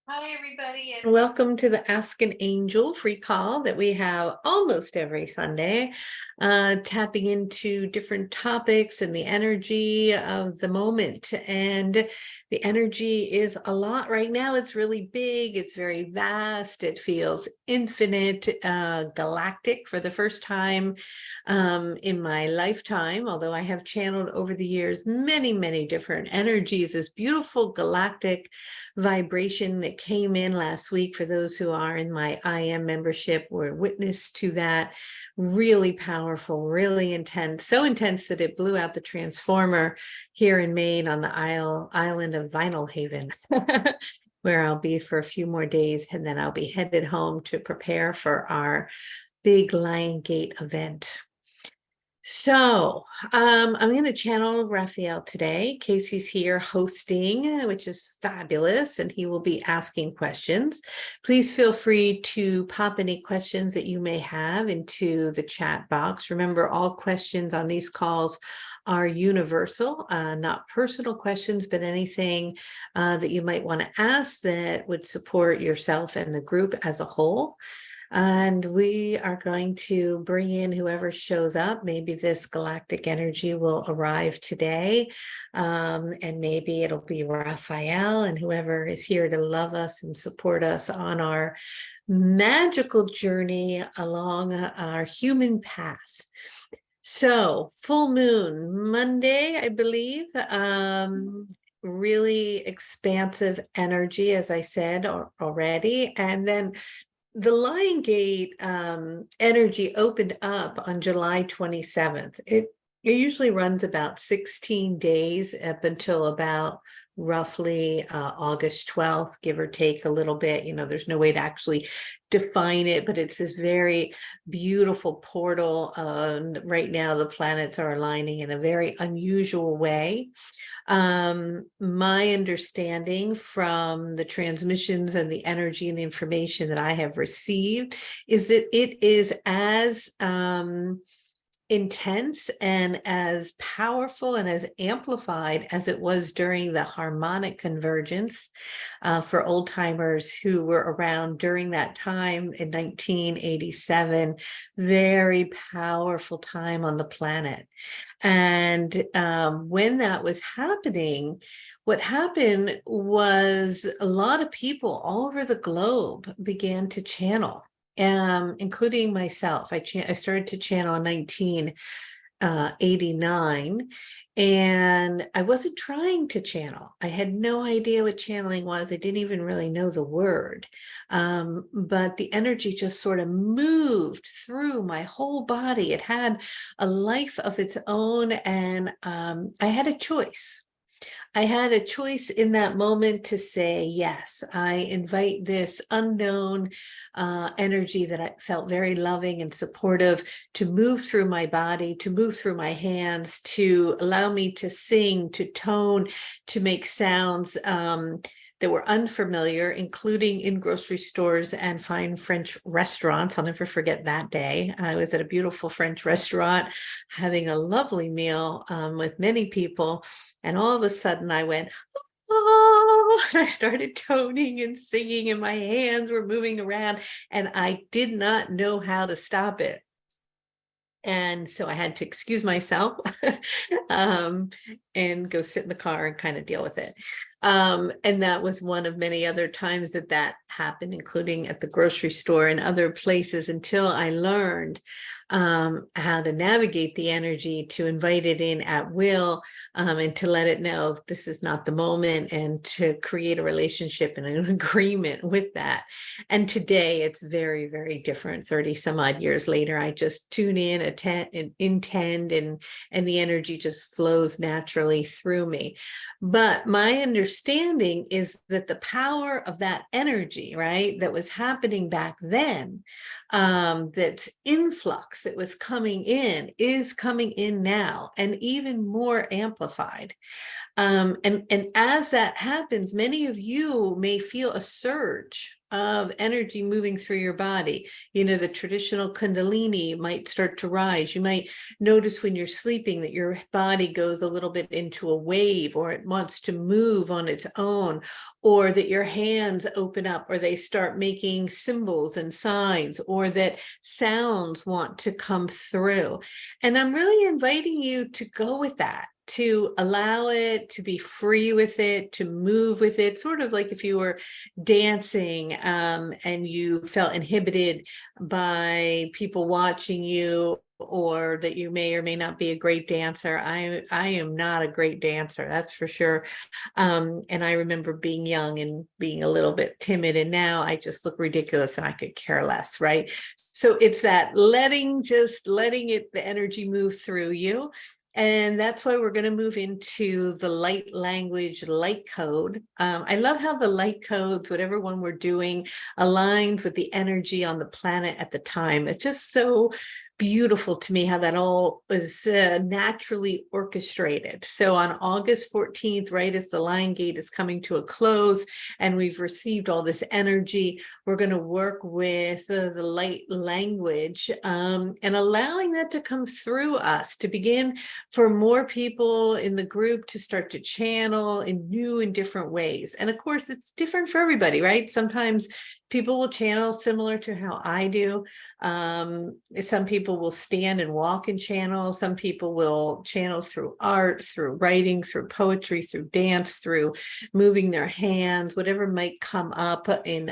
Hi, everybody, and welcome to the Ask an Angel free call that we have almost every Sunday, tapping into different topics and the energy of the moment. And the energy is a lot right now. It's really big, it's very vast, it feels infinite, galactic for the first time in my lifetime, although I have channeled over the years many, many different energies. This beautiful galactic vibration that came in last week, for those who are in my IM membership, were witness to that. Really powerful, really intense, so intense that it blew out the transformer here in Maine on the island of Vinyl Haven. Where I'll be for a few more days, and then I'll be headed home to prepare for our big Lion Gate event. So I'm going to channel Raphael today. Casey's here hosting, which is fabulous, and he will be asking questions. Please feel free to pop any questions that you may have into the chat box. Remember, all questions on these calls are universal, not personal questions, but anything that you might want to ask that would support yourself and the group as a whole. And we are going to bring in whoever shows up. Maybe this galactic energy will arrive today. And maybe it'll be Raphael and whoever is here to love us and support us on our magical journey along our human path. So, full moon, Monday, I believe. Really expansive energy, as I said already. And then the Lion Gate energy opened up on July 27th. It usually runs about 16 days up until about roughly August 12th, give or take a little bit. You know, there's no way to actually define it, but it's this very beautiful portal. Right now, the planets are aligning in a very unusual way. My understanding from the transmissions and the energy and the information that I have received is that it is as intense and as powerful and as amplified as it was during the harmonic convergence for old timers who were around during that time in 1987. Very powerful time on the planet. And when that was happening, what happened was a lot of people all over the globe began to channel, including myself. I started to channel in 1989, and I wasn't trying to channel. I had no idea what channeling was. I didn't even really know the word, but the energy just sort of moved through my whole body. It had a life of its own, and I had a choice. I had a choice in that moment to say, yes, I invite this unknown energy that I felt very loving and supportive to move through my body, to move through my hands, to allow me to sing, to tone, to make sounds that were unfamiliar, including in grocery stores and fine French restaurants. I'll never forget that day. I was at a beautiful French restaurant having a lovely meal with many people. And all of a sudden I went, oh, I started toning and singing, and my hands were moving around, and I did not know how to stop it. And so I had to excuse myself and go sit in the car and kind of deal with it. And that was one of many other times that happened, including at the grocery store and other places, until I learned how to navigate the energy, to invite it in at will, and to let it know this is not the moment, and to create a relationship and an agreement with that. And today it's very, very different. 30 some odd years later, I just tune in, intend, and the energy just flows naturally through me. But my understanding is that the power of that energy, right, that was happening back then, that's influx that was coming in, is coming in now, and even more amplified. And as that happens, many of you may feel a surge of energy moving through your body. You know, the traditional Kundalini might start to rise. You might notice when you're sleeping that your body goes a little bit into a wave, or it wants to move on its own, or that your hands open up, or they start making symbols and signs, or that sounds want to come through. And I'm really inviting you to go with that, to allow it, to be free with it, to move with it, sort of like if you were dancing and you felt inhibited by people watching you, or that you may or may not be a great dancer. I am not a great dancer, that's for sure. And I remember being young and being a little bit timid, and now I just look ridiculous and I could care less, right? So it's that just letting it, the energy move through you. And that's why we're going to move into the light language, light code. I love how the light codes, whatever one we're doing, aligns with the energy on the planet at the time. It's just so beautiful to me how that all is naturally orchestrated. So on August 14th, right as the Lion Gate is coming to a close and we've received all this energy, we're going to work with the light language and allowing that to come through us, to begin for more people in the group to start to channel in new and different ways. And of course, it's different for everybody, right? Sometimes people will channel similar to how I do. Some people will stand and walk and channel. Some people will channel through art, through writing, through poetry, through dance, through moving their hands, whatever might come up in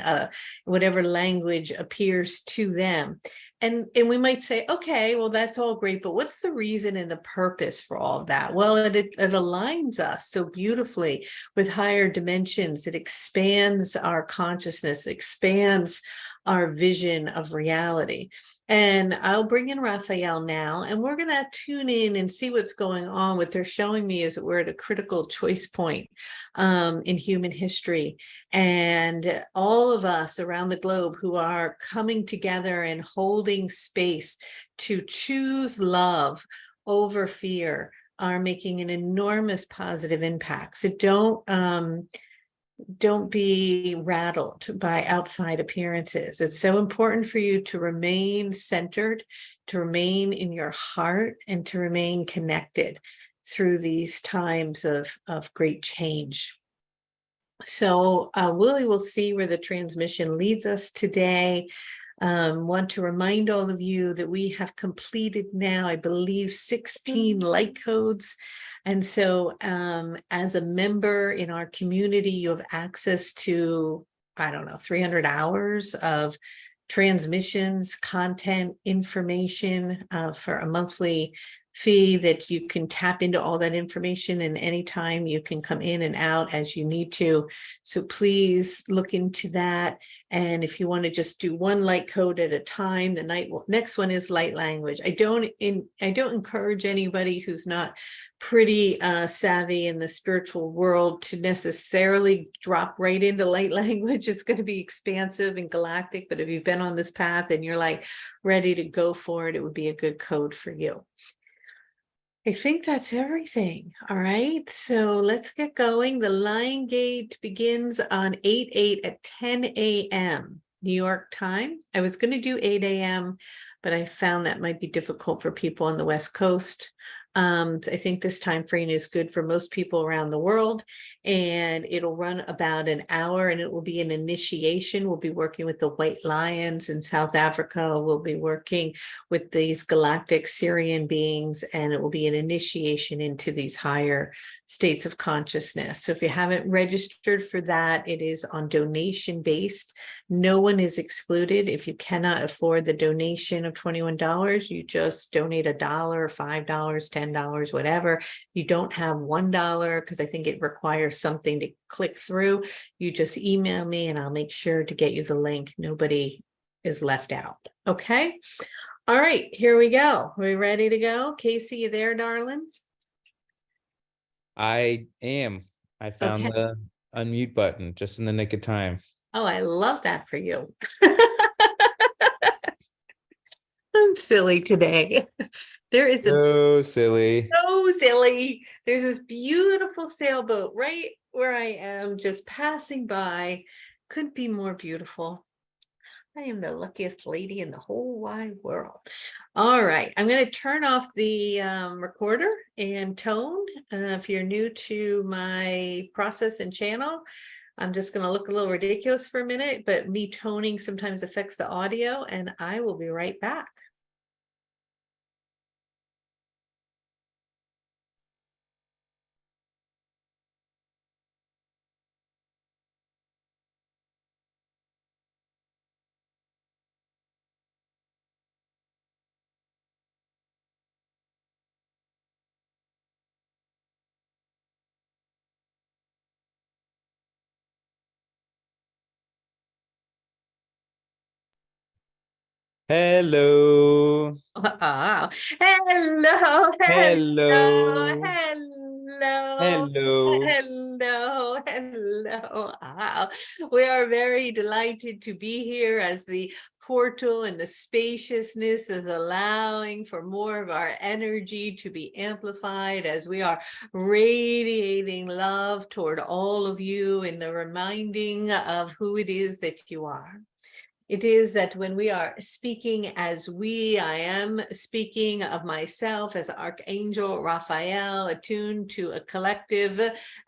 whatever language appears to them. And we might say, okay, well, that's all great, but what's the reason and the purpose for all of that? Well, it aligns us so beautifully with higher dimensions. It expands our consciousness, expands our vision of reality. And I'll bring in Raphael now, and we're going to tune in and see what's going on. What they're showing me is that we're at a critical choice point in human history. And all of us around the globe who are coming together and holding space to choose love over fear are making an enormous positive impact. So don't be rattled by outside appearances. It's so important for you to remain centered, to remain in your heart, and to remain connected through these times of great change. So we will see where the transmission leads us today. Want to remind all of you that we have completed now, I believe, 16 light codes. And so as a member in our community, you have access to, 300 hours of transmissions, content, information for a monthly fee that you can tap into all that information, and anytime you can come in and out as you need to. So please look into that. And if you want to just do one light code at a time, the next one is light language. I don't encourage anybody who's not pretty savvy in the spiritual world to necessarily drop right into light language. It's going to be expansive and galactic, but if you've been on this path and you're like ready to go for it, it would be a good code for you. I think that's everything. All right, so let's get going. The Lion Gate begins on 8/8 at 10 a.m. New York time. I was going to do 8 a.m., but I found that might be difficult for people on the West Coast. I think this time frame is good for most people around the world, and it'll run about an hour, and it will be an initiation. We'll be working with the White Lions in South Africa. We'll be working with these galactic Sirian beings, and it will be an initiation into these higher states of consciousness. So if you haven't registered for that, it is on donation based. No one is excluded. If you cannot afford the donation of $21, you just donate $1, $5, $10, whatever. You don't have $1 because I think it requires something to click through. You just email me and I'll make sure to get you the link. Nobody is left out. Okay. All right, here we go. Are we ready to go? Casey, you there, darling? I am. I found the unmute button just in the nick of time. Oh, I love that for you. I'm silly today. There is a So silly. so silly. There's this beautiful sailboat right where I am, just passing by. Couldn't be more beautiful. I am the luckiest lady in the whole wide world. All right, I'm going to turn off the recorder and tone. If you're new to my process and channel, I'm just going to look a little ridiculous for a minute, but me toning sometimes affects the audio, and I will be right back. Hello. Wow. Hello, hello, Hello. hello, Hello. hello, hello. Wow. We are very delighted to be here as the portal and the spaciousness is allowing for more of our energy to be amplified as we are radiating love toward all of you in the reminding of who it is that you are. It is that when we are speaking as we, I am speaking of myself as Archangel Raphael, attuned to a collective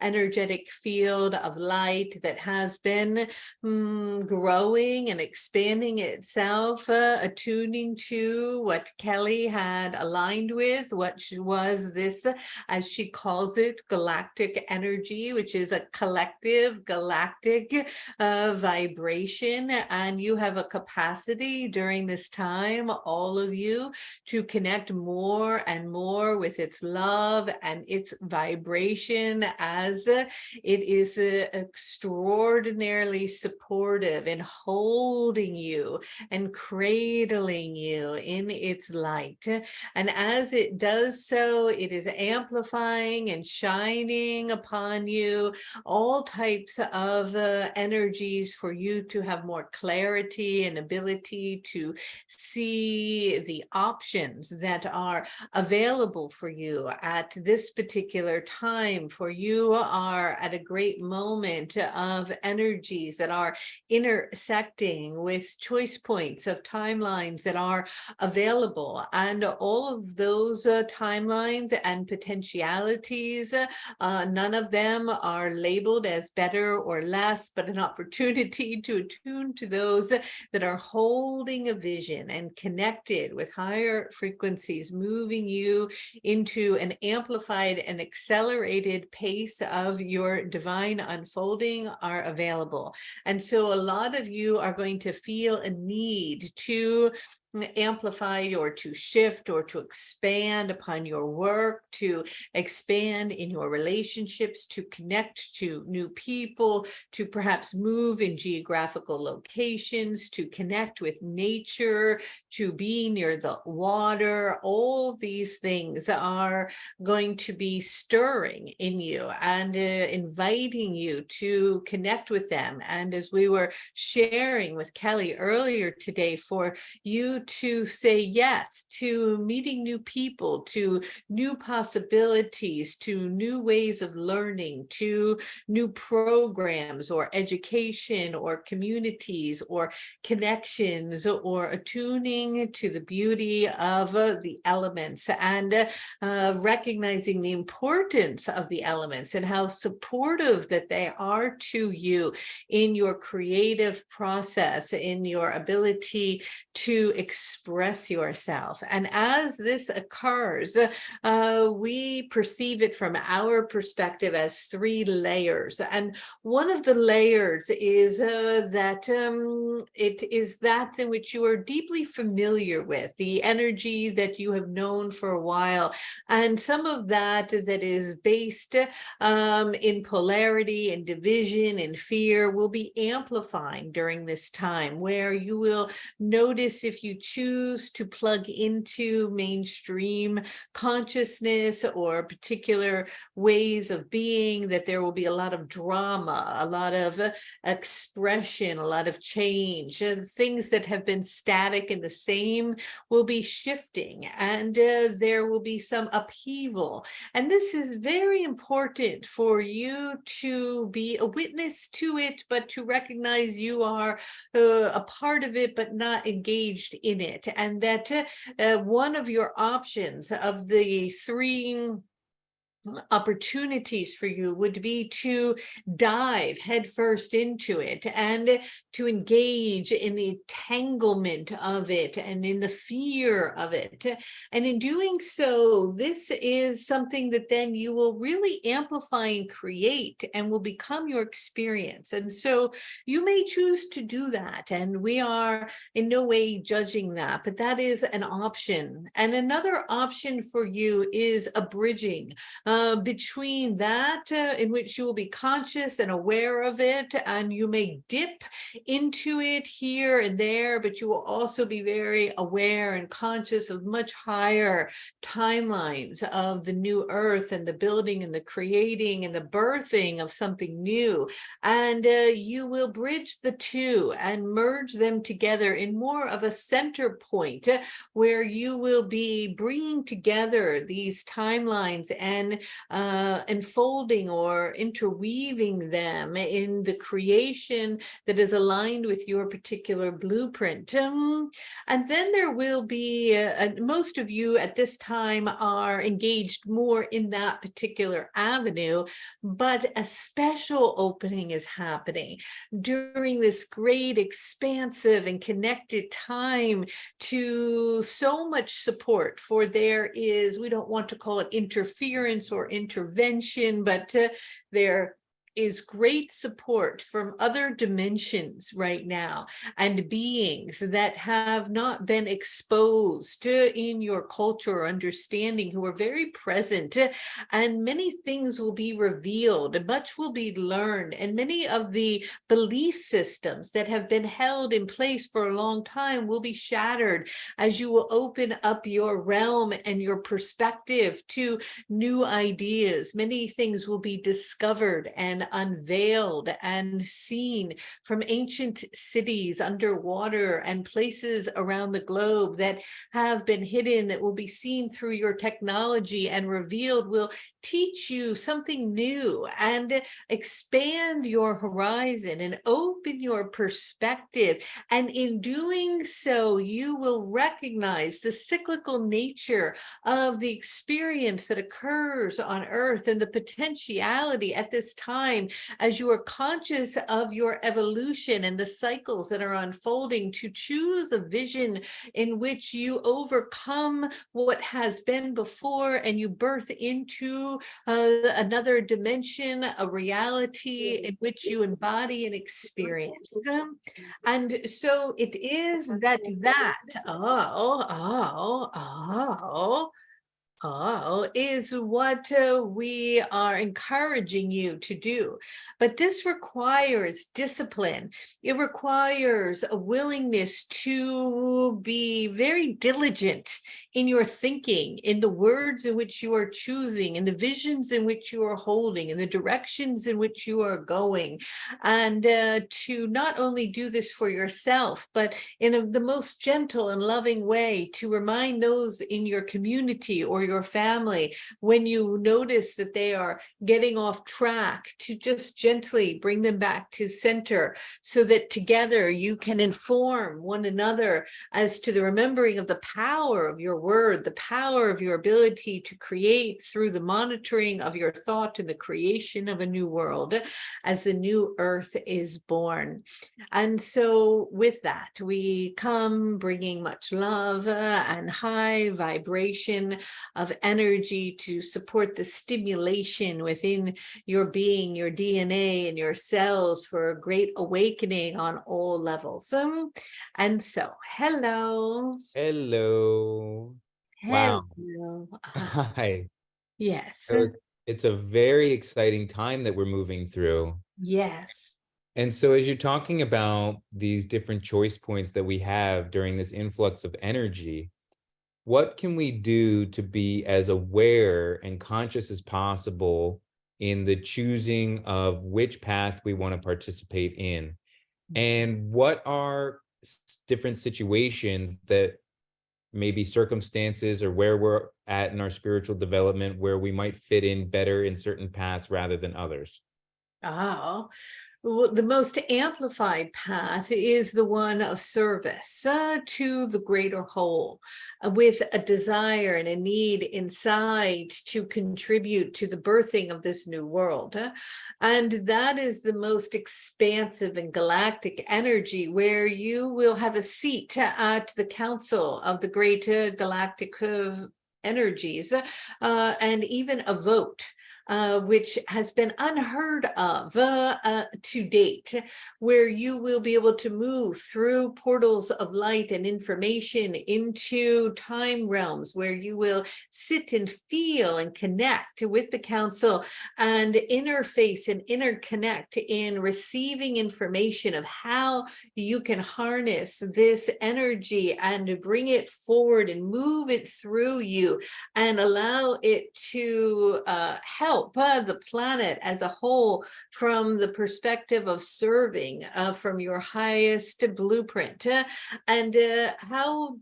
energetic field of light that has been growing and expanding itself, attuning to what Kelly had aligned with, what was this, as she calls it, galactic energy, which is a collective galactic vibration. And you have a capacity during this time, all of you, to connect more and more with its love and its vibration, as it is extraordinarily supportive in holding you and cradling you in its light. And as it does so, it is amplifying and shining upon you all types of energies for you to have more clarity and ability to see the options that are available for you at this particular time. For you are at a great moment of energies that are intersecting with choice points of timelines that are available, and all of those timelines and potentialities, none of them are labeled as better or less, but an opportunity to attune to those that are holding a vision and connected with higher frequencies, moving you into an amplified and accelerated pace of your divine unfolding are available. And so a lot of you are going to feel a need to amplify or to shift or to expand upon your work, to expand in your relationships, to connect to new people, to perhaps move in geographical locations, to connect with nature, to be near the water. All these things are going to be stirring in you and inviting you to connect with them. And as we were sharing with Kelly earlier today, for you to say yes to meeting new people, to new possibilities, to new ways of learning, to new programs or education or communities or connections, or attuning to the beauty of the elements, and recognizing the importance of the elements and how supportive that they are to you in your creative process, in your ability to express yourself. And as this occurs, we perceive it from our perspective as three layers. And one of the layers is that it is that in which you are deeply familiar with, the energy that you have known for a while. And some of that is based in polarity and division and fear will be amplifying during this time, where you will notice if you choose to plug into mainstream consciousness or particular ways of being, that there will be a lot of drama, a lot of expression, a lot of change. Things that have been static and the same will be shifting, and there will be some upheaval. And this is very important for you to be a witness to it, but to recognize you are a part of it, but not engaged in it. And that one of your options of the three opportunities for you would be to dive headfirst into it and to engage in the entanglement of it and in the fear of it. And in doing so, this is something that then you will really amplify and create and will become your experience. And so you may choose to do that, and we are in no way judging that, but that is an option. And another option for you is a bridging between that in which you will be conscious and aware of it, and you may dip into it here and there, but you will also be very aware and conscious of much higher timelines of the new earth and the building and the creating and the birthing of something new. And you will bridge the two and merge them together in more of a center point where you will be bringing together these timelines and unfolding or interweaving them in the creation that is aligned with your particular blueprint. And then there will be, most of you at this time are engaged more in that particular avenue, but a special opening is happening during this great, expansive, and connected time to so much support. For there is, we don't want to call it interference or intervention, but there is great support from other dimensions right now and beings that have not been exposed in your culture or understanding, who are very present, and many things will be revealed and much will be learned, and many of the belief systems that have been held in place for a long time will be shattered as you will open up your realm and your perspective to new ideas. Many things will be discovered and unveiled and seen from ancient cities underwater and places around the globe that have been hidden, that will be seen through your technology and revealed, will teach you something new and expand your horizon and open your perspective. And in doing so, you will recognize the cyclical nature of the experience that occurs on Earth and the potentiality at this time, as you are conscious of your evolution and the cycles that are unfolding, to choose a vision in which you overcome what has been before and you birth into another dimension, a reality in which you embody and experience them. And so it is that is what we are encouraging you to do. But this requires discipline. It requires a willingness to be very diligent in your thinking, in the words in which you are choosing, in the visions in which you are holding, in the directions in which you are going, and to not only do this for yourself, but in the most gentle and loving way, to remind those in your community or your family when you notice that they are getting off track, to just gently bring them back to center, so that together you can inform one another as to the remembering of the power of your word, the power of your ability to create through the monitoring of your thought and the creation of a new world as the new earth is born. And so with that, we come bringing much love and high vibration of energy to support the stimulation within your being, your DNA, and your cells for a great awakening on all levels. And so, hello. Hello. Wow. Hello. Hi. Yes. So it's a very exciting time that we're moving through. Yes. And so as you're talking about these different choice points that we have during this influx of energy, what can we do to be as aware and conscious as possible in the choosing of which path we want to participate in? And what are different situations that maybe circumstances or where we're at in our spiritual development where we might fit in better in certain paths rather than others? Oh, well, the most amplified path is the one of service to the greater whole, with a desire and a need inside to contribute to the birthing of this new world. And that is the most expansive and galactic energy, where you will have a seat at the council of the great galactic energies, and even a vote, which has been unheard of to date, where you will be able to move through portals of light and information into time realms, where you will sit and feel and connect with the council and interface and interconnect in receiving information of how you can harness this energy and bring it forward and move it through you and allow it to help the planet as a whole from the perspective of serving from your highest blueprint. And how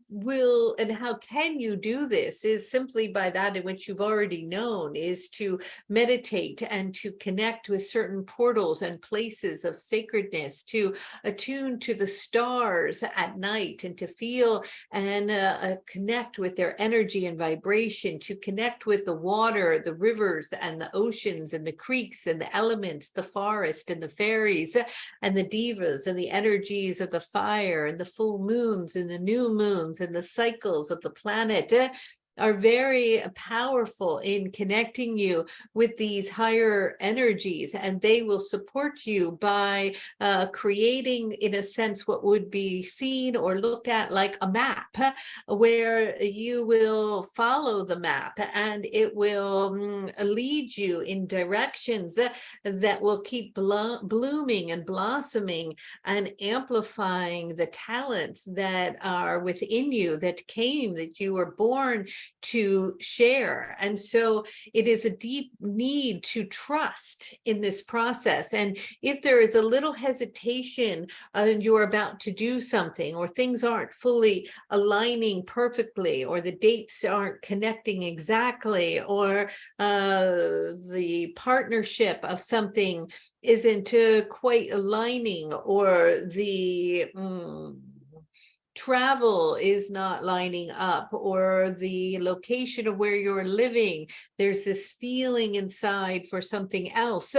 can you do this is simply by that in which you've already known, is to meditate and to connect with certain portals and places of sacredness, to attune to the stars at night and to feel and connect with their energy and vibration, to connect with the water, the rivers and the oceans and the creeks and the elements, the forest and the fairies and the divas and the energies of the fire and the full moons and the new moons and the cycles of the planet. Are very powerful in connecting you with these higher energies, and they will support you by creating, in a sense, what would be seen or looked at like a map, where you will follow the map and it will lead you in directions that will keep blooming and blossoming and amplifying the talents that are within you, that you were born to share. And so it is a deep need to trust in this process. And if there is a little hesitation and you're about to do something, or things aren't fully aligning perfectly, or the dates aren't connecting exactly, or the partnership of something isn't quite aligning, or the travel is not lining up, or the location of where you're living, there's this feeling inside for something else,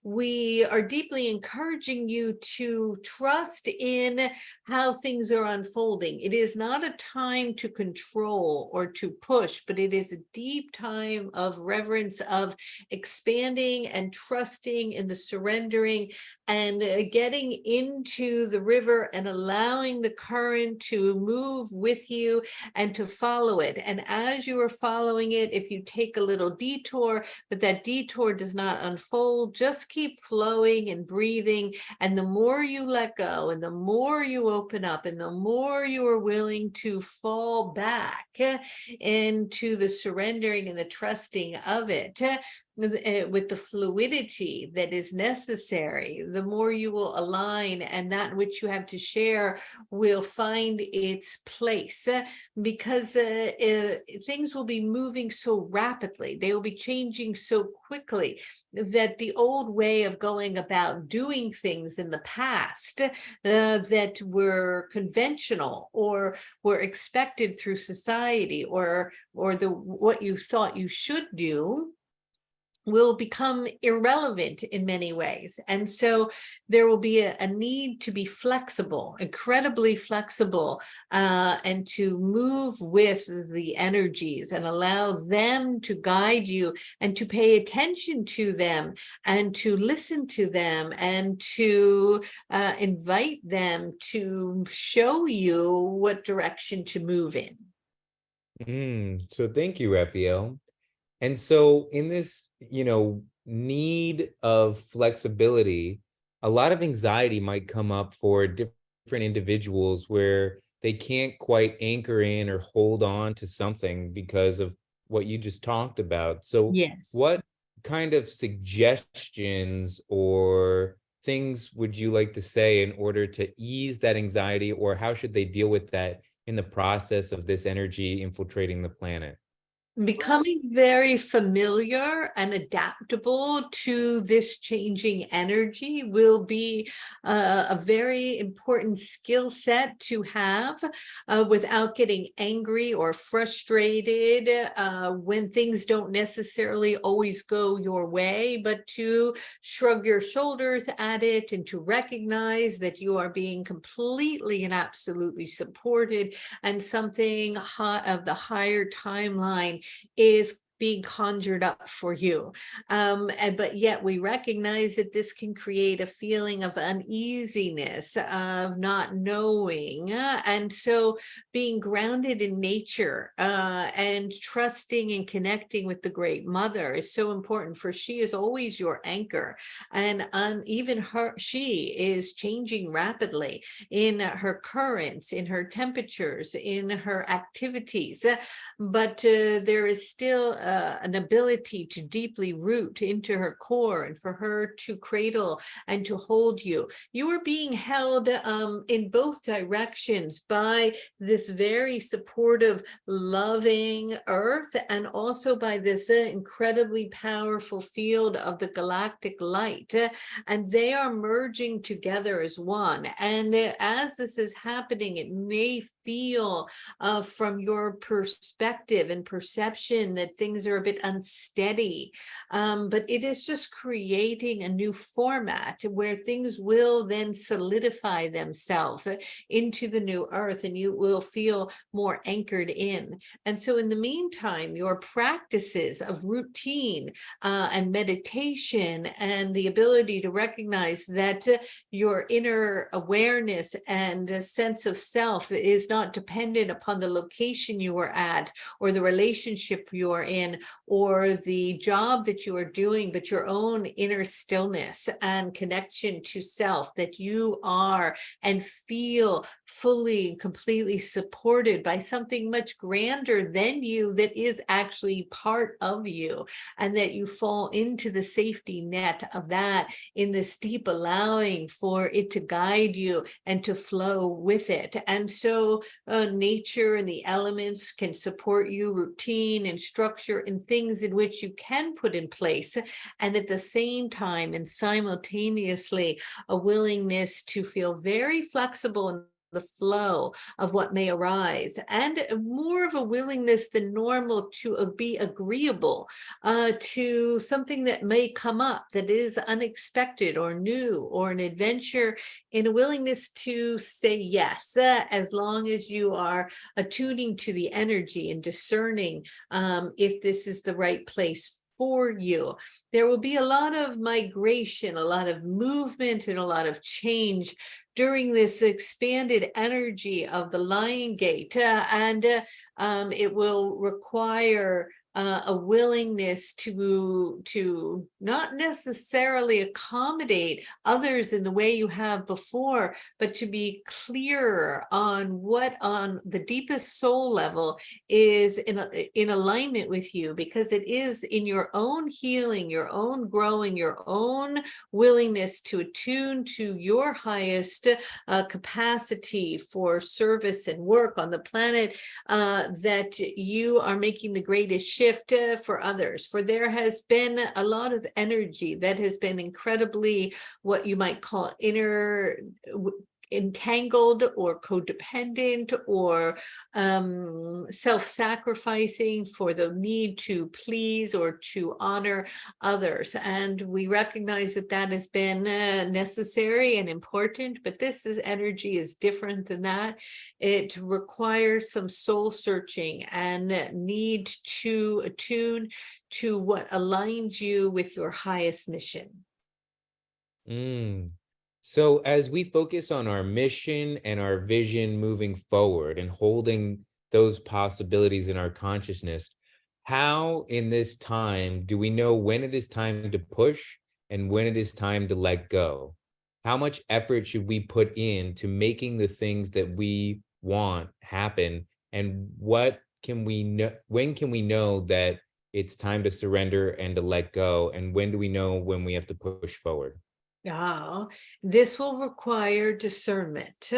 we are deeply encouraging you to trust in how things are unfolding. It is not a time to control or to push, but it is a deep time of reverence, of expanding and trusting in the surrendering and getting into the river and allowing the current to move with you and to follow it. And as you are following it, if you take a little detour, but that detour does not unfold, just keep flowing and breathing. And the more you let go, and the more you open up, and the more you are willing to fall back into the surrendering and the trusting of it, with the fluidity that is necessary, the more you will align, and that which you have to share will find its place, because things will be moving so rapidly. They will be changing so quickly that the old way of going about doing things in the past that were conventional or were expected through society, or what you thought you should do, will become irrelevant in many ways. And so there will be a need to be flexible, incredibly flexible, and to move with the energies and allow them to guide you, and to pay attention to them, and to listen to them, and to invite them to show you what direction to move in. So thank you, Raphael. And so in this, need of flexibility, a lot of anxiety might come up for different individuals where they can't quite anchor in or hold on to something because of what you just talked about. So, Yes. what kind of suggestions or things would you like to say in order to ease that anxiety, or how should they deal with that in the process of this energy infiltrating the planet? Becoming very familiar and adaptable to this changing energy will be a very important skill set to have without getting angry or frustrated when things don't necessarily always go your way, but to shrug your shoulders at it and to recognize that you are being completely and absolutely supported, and something of the higher timeline is being conjured up for you. But yet we recognize that this can create a feeling of uneasiness, of not knowing. And so being grounded in nature and trusting and connecting with the Great Mother is so important, for she is always your anchor. And even she is changing rapidly in her currents, in her temperatures, in her activities. But there is still an ability to deeply root into her core and for her to cradle and to hold you. You are being held in both directions by this very supportive, loving earth, and also by this incredibly powerful field of the galactic light. And they are merging together as one. And as this is happening, it may feel from your perspective and perception that things are a bit unsteady. But it is just creating a new format where things will then solidify themselves into the new earth, and you will feel more anchored in. And so in the meantime, your practices of routine and meditation and the ability to recognize that your inner awareness and sense of self is not dependent upon the location you are at or the relationship you are in or the job that you are doing, but your own inner stillness and connection to self, that you are and feel fully and completely supported by something much grander than you that is actually part of you, and that you fall into the safety net of that in this deep allowing for it to guide you and to flow with it. And so nature and the elements can support you, routine and structure and things in which you can put in place. And at the same time and simultaneously, a willingness to feel very flexible in the flow of what may arise, and more of a willingness than normal to be agreeable to something that may come up that is unexpected or new or an adventure, in a willingness to say yes, as long as you are attuning to the energy and discerning if this is the right place for you. There will be a lot of migration, a lot of movement, and a lot of change during this expanded energy of the Lion Gate. And it will require a willingness to not necessarily accommodate others in the way you have before, but to be clearer on what on the deepest soul level is in alignment with you, because it is in your own healing, your own growing, your own willingness to attune to your highest capacity for service and work on the planet that you are making the greatest shift for others. For there has been a lot of energy that has been incredibly what you might call inner entangled or codependent or self-sacrificing for the need to please or to honor others. And we recognize that that has been necessary and important, but energy is different than that. It requires some soul searching and need to attune to what aligns you with your highest mission. Mm. So, as we focus on our mission and our vision moving forward and holding those possibilities in our consciousness, how in this time do we know when it is time to push and when it is time to let go? How much effort should we put into making the things that we want happen? And what can we know? When can we know that it's time to surrender and to let go? And when do we know when we have to push forward? Yeah, this will require discernment.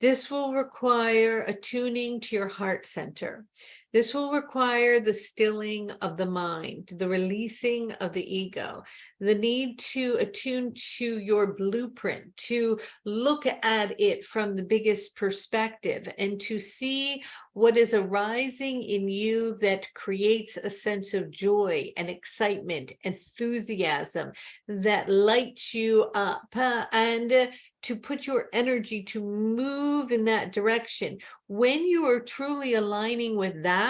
This will require attuning to your heart center. This will require the stilling of the mind, the releasing of the ego, the need to attune to your blueprint, to look at it from the biggest perspective, and to see what is arising in you that creates a sense of joy and excitement, enthusiasm that lights you up, and to put your energy to move in that direction. When you are truly aligning with that,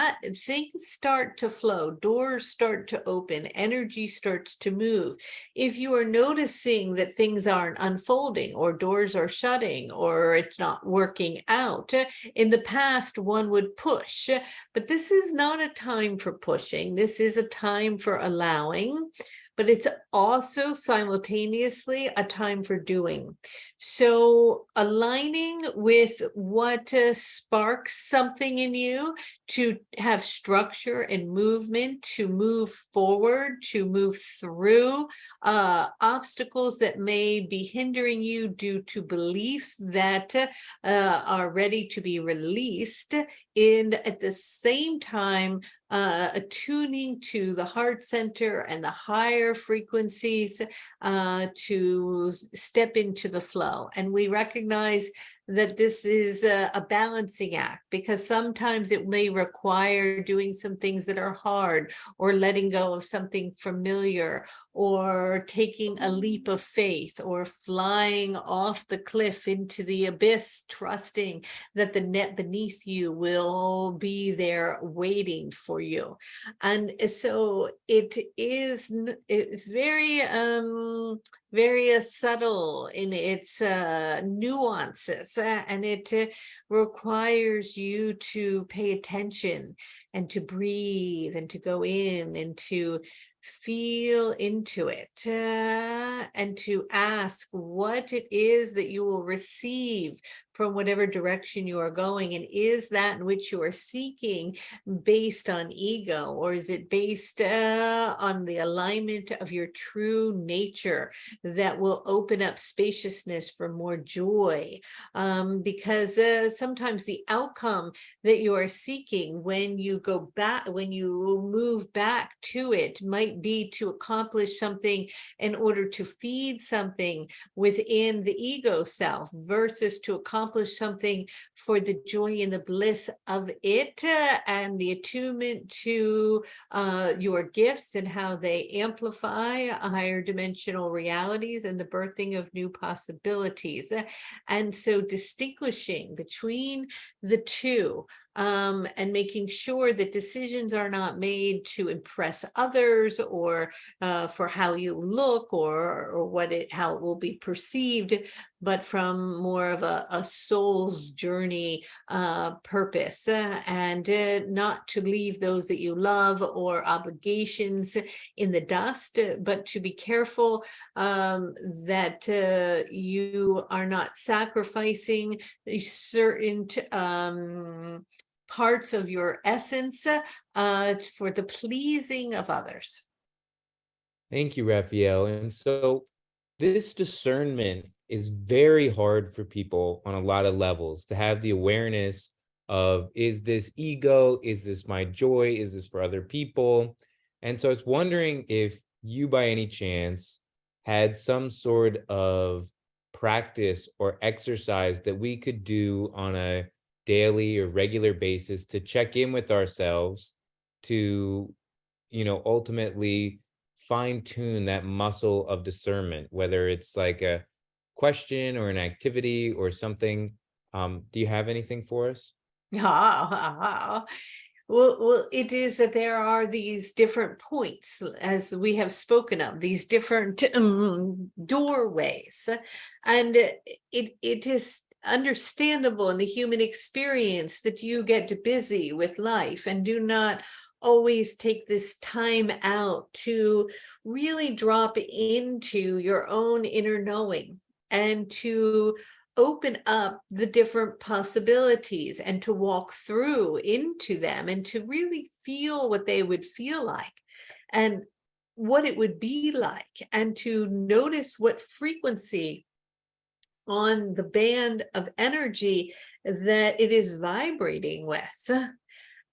things start to flow, doors start to open, energy starts to move. If you are noticing that things aren't unfolding, or doors are shutting, or it's not working out, in the past, one would push, but this is not a time for pushing. This is a time for allowing. But it's also simultaneously a time for doing. So aligning with what sparks something in you to have structure and movement, to move forward, to move through obstacles that may be hindering you due to beliefs that are ready to be released, and at the same time attuning to the heart center and the higher frequencies to step into the flow. And we recognize that this is a balancing act, because sometimes it may require doing some things that are hard, or letting go of something familiar, or taking a leap of faith, or flying off the cliff into the abyss, trusting that the net beneath you will be there waiting for you. And so it's very subtle in its nuances, and it requires you to pay attention, and to breathe, and to go in, and to feel into it, and to ask what it is that you will receive from whatever direction you are going. And is that in which you are seeking based on ego, or is it based on the alignment of your true nature that will open up spaciousness for more joy? Because sometimes the outcome that you are seeking, when you go back, when you move back to it, might be to accomplish something in order to feed something within the ego self, versus to accomplish something for the joy and the bliss of it, and the attunement to your gifts and how they amplify higher dimensional realities and the birthing of new possibilities. And so distinguishing between the two, and making sure that decisions are not made to impress others, or for how you look, or how it will be perceived, but from more of a soul's journey purpose, and not to leave those that you love or obligations in the dust, but to be careful that you are not sacrificing certain parts of your essence for the pleasing of others. Thank you, Raphael. And so this discernment is very hard for people on a lot of levels, to have the awareness of, is this ego? Is this my joy? Is this for other people? And so I was wondering if you, by any chance, had some sort of practice or exercise that we could do on a daily or regular basis to check in with ourselves, to, ultimately fine tune that muscle of discernment, whether it's like a question or an activity or something. Do you have anything for us? Well, it is that there are these different points, as we have spoken of, these different doorways, and it is understandable in the human experience that you get busy with life and do not always take this time out to really drop into your own inner knowing and to open up the different possibilities and to walk through into them and to really feel what they would feel like and what it would be like, and to notice what frequency on the band of energy that it is vibrating with.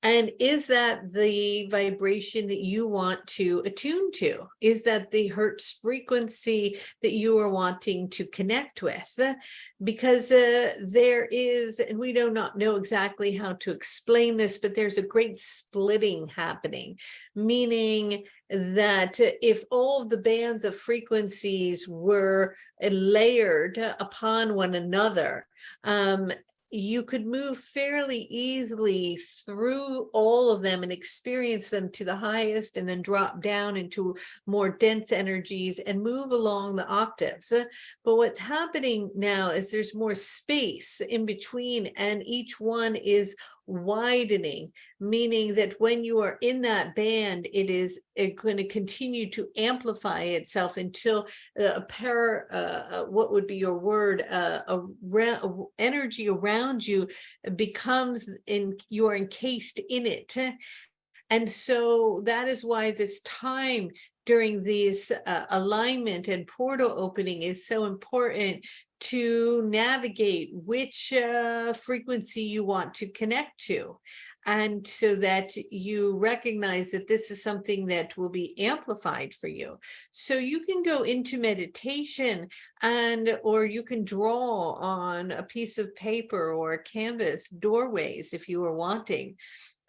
And is that the vibration that you want to attune to? Is that the hertz frequency that you are wanting to connect with? Because there is, and we do not know exactly how to explain this, but there's a great splitting happening, meaning that if all of the bands of frequencies were layered upon one another, you could move fairly easily through all of them and experience them to the highest, and then drop down into more dense energies and move along the octaves. But what's happening now is there's more space in between, and each one is widening, meaning that when you are in that band, it is going to continue to amplify itself until what would be your word, energy around you becomes you're encased in it. And so that is why this time during this alignment and portal opening is so important, to navigate which frequency you want to connect to. And so that you recognize that this is something that will be amplified for you. So you can go into meditation, or you can draw on a piece of paper or a canvas doorways if you are wanting.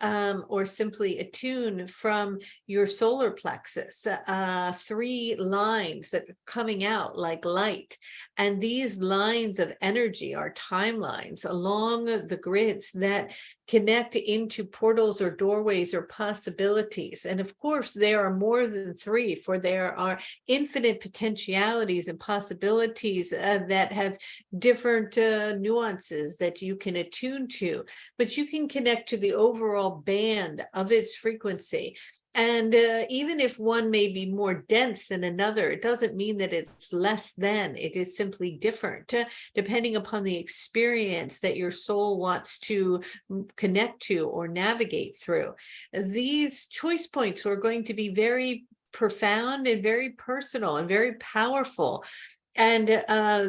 Or simply attune from your solar plexus, 3 lines that are coming out like light. And these lines of energy are timelines along the grids that connect into portals or doorways or possibilities. And of course, there are more than 3, for there are infinite potentialities and possibilities that have different nuances that you can attune to, but you can connect to the overall band of its frequency. And even if one may be more dense than another, it doesn't mean that it's less than. It is simply different, depending upon the experience that your soul wants to connect to or navigate through. These choice points are going to be very profound and very personal and very powerful. And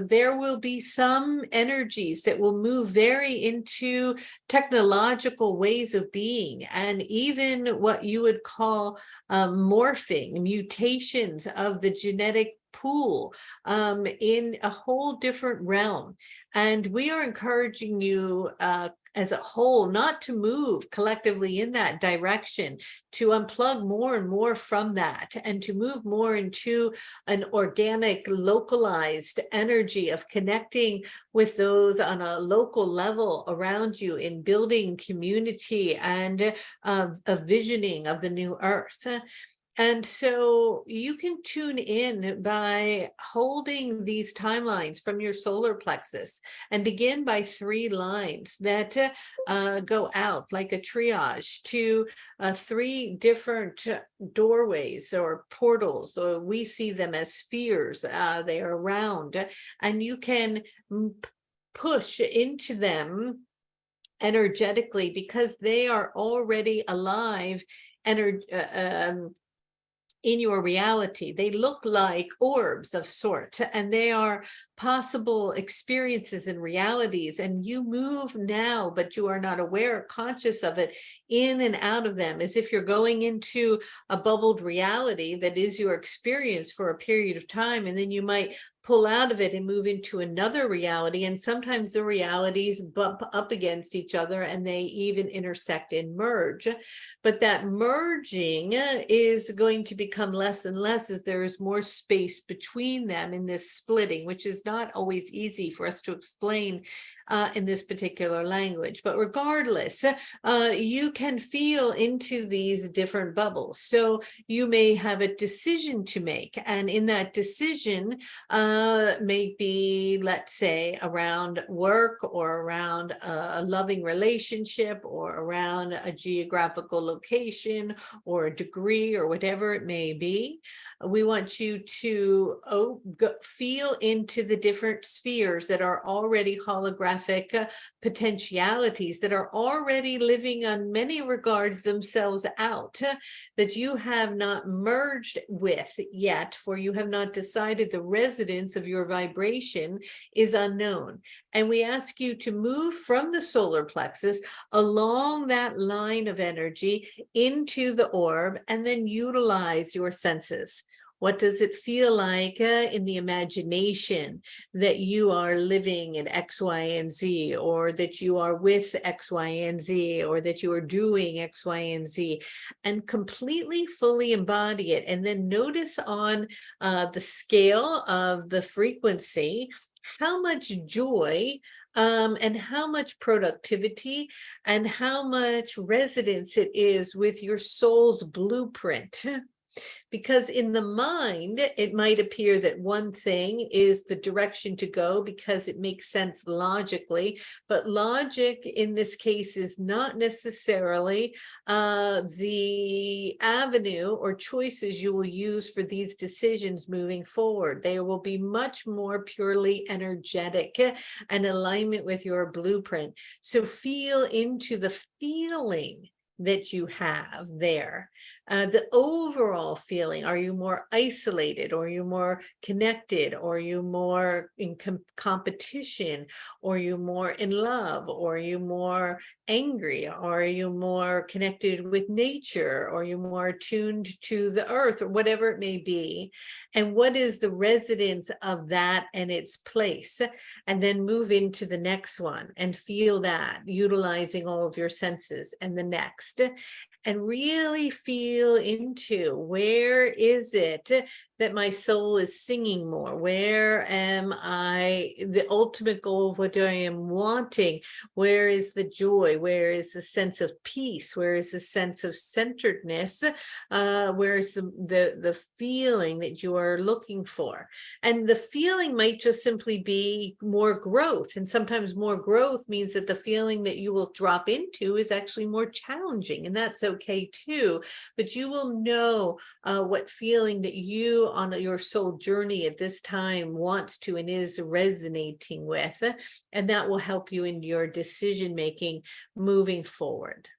there will be some energies that will move very into technological ways of being, and even what you would call morphing, mutations of the genetic pool in a whole different realm. And we are encouraging you as a whole not to move collectively in that direction, to unplug more and more from that, and to move more into an organic, localized energy of connecting with those on a local level around you, in building community and a visioning of the new earth. And so you can tune in by holding these timelines from your solar plexus, and begin by 3 lines that go out like a triage to 3 different doorways or portals, or we see them as spheres. They are round, and you can push into them energetically because they are already alive in your reality. They look like orbs of sort, and they are possible experiences and realities, and you move now, but you are not aware or conscious of it, in and out of them, as if you're going into a bubbled reality that is your experience for a period of time, and then you might pull out of it and move into another reality. And sometimes the realities bump up against each other, and they even intersect and merge. But that merging is going to become less and less as there is more space between them in this splitting, which is not always easy for us to explain in this particular language. But regardless, you can feel into these different bubbles. So you may have a decision to make, and in that decision, maybe, let's say, around work or around a loving relationship or around a geographical location or a degree or whatever it may be. We want you to feel into the different spheres that are already holographic potentialities, that are already living on many regards themselves out, that you have not merged with yet, for you have not decided the residence of your vibration is unknown. And we ask you to move from the solar plexus along that line of energy into the orb, and then utilize your senses. What does it feel like in the imagination that you are living in X, Y, and Z, or that you are with X, Y, and Z, or that you are doing X, Y, and Z, and completely, fully embody it. And then notice on the scale of the frequency, how much joy and how much productivity and how much resonance it is with your soul's blueprint. Because in the mind, it might appear that one thing is the direction to go because it makes sense logically, but logic in this case is not necessarily the avenue or choices you will use for these decisions moving forward. They will be much more purely energetic and alignment with your blueprint. So feel into the feeling that you have there. The overall feeling, are you more isolated, or are you more connected, or are you more in competition, or are you more in love, or are you more angry, or are you more connected with nature, or are you more attuned to the earth, or whatever it may be? And what is the resonance of that and its place? And then move into the next one and feel that, utilizing all of your senses, and the next. And really feel into, where is it that my soul is singing more? Where am I, the ultimate goal of what I am wanting? Where is the joy? Where is the sense of peace? Where is the sense of centeredness? Where is the feeling that you are looking for? And the feeling might just simply be more growth. And sometimes more growth means that the feeling that you will drop into is actually more challenging, and that's okay too. But you will know what feeling that you on your soul journey at this time wants to and is resonating with, and that will help you in your decision making moving forward.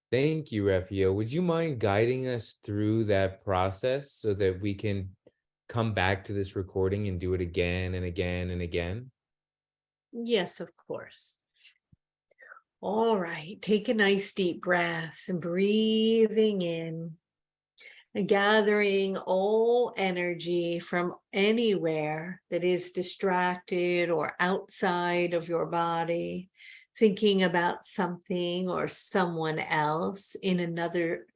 Thank you, Raphael. Would you mind guiding us through that process so that we can come back to this recording and do it again and again and again? Yes, of course. All right, take a nice deep breath and breathing in and gathering all energy from anywhere that is distracted or outside of your body, thinking about something or someone else in another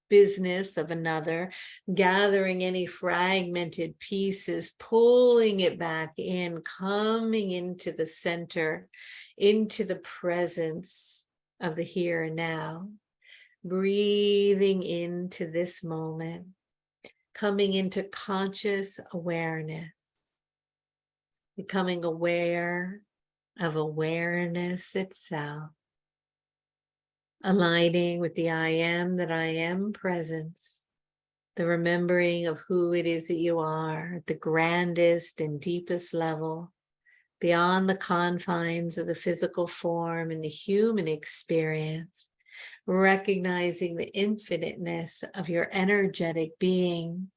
business of another, gathering any fragmented pieces, pulling it back in, coming into the center, into the presence of the here and now, breathing into this moment, coming into conscious awareness, becoming aware of awareness itself, aligning with the I am that I am presence, the remembering of who it is that you are at the grandest and deepest level, beyond the confines of the physical form and the human experience, recognizing the infiniteness of your energetic being,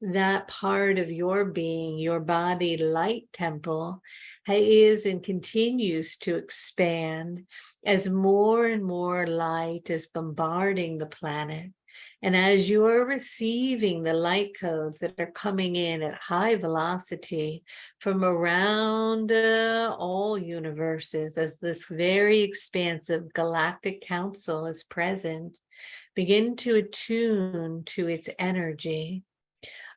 that part of your being, your body light temple, is and continues to expand as more and more light is bombarding the planet. And as you're receiving the light codes that are coming in at high velocity from around all universes, as this very expansive galactic council is present, begin to attune to its energy,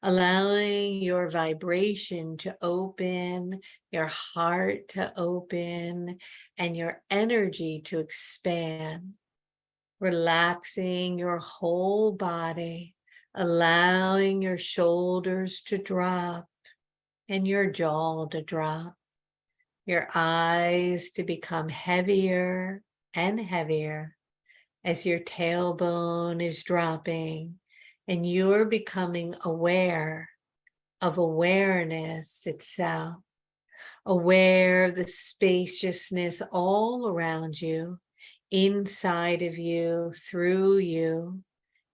allowing your vibration to open, your heart to open, and your energy to expand, relaxing your whole body, allowing your shoulders to drop, and your jaw to drop, your eyes to become heavier and heavier as your tailbone is dropping and you're becoming aware of awareness itself, aware of the spaciousness all around you, inside of you, through you,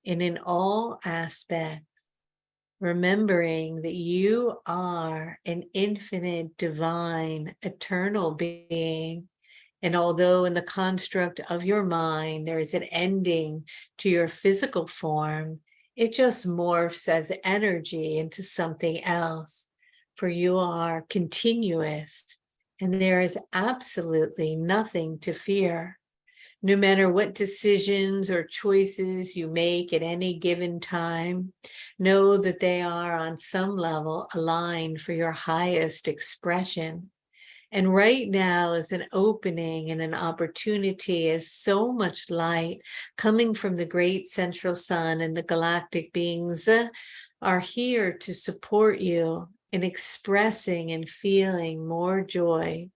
and in all aspects, remembering that you are an infinite, divine, eternal being. And although in the construct of your mind, there is an ending to your physical form, it just morphs as energy into something else. For you are continuous, and there is absolutely nothing to fear. No matter what decisions or choices you make at any given time, know that they are on some level aligned for your highest expression. And right now is an opening and an opportunity as so much light coming from the great central sun and the galactic beings are here to support you in expressing and feeling more joy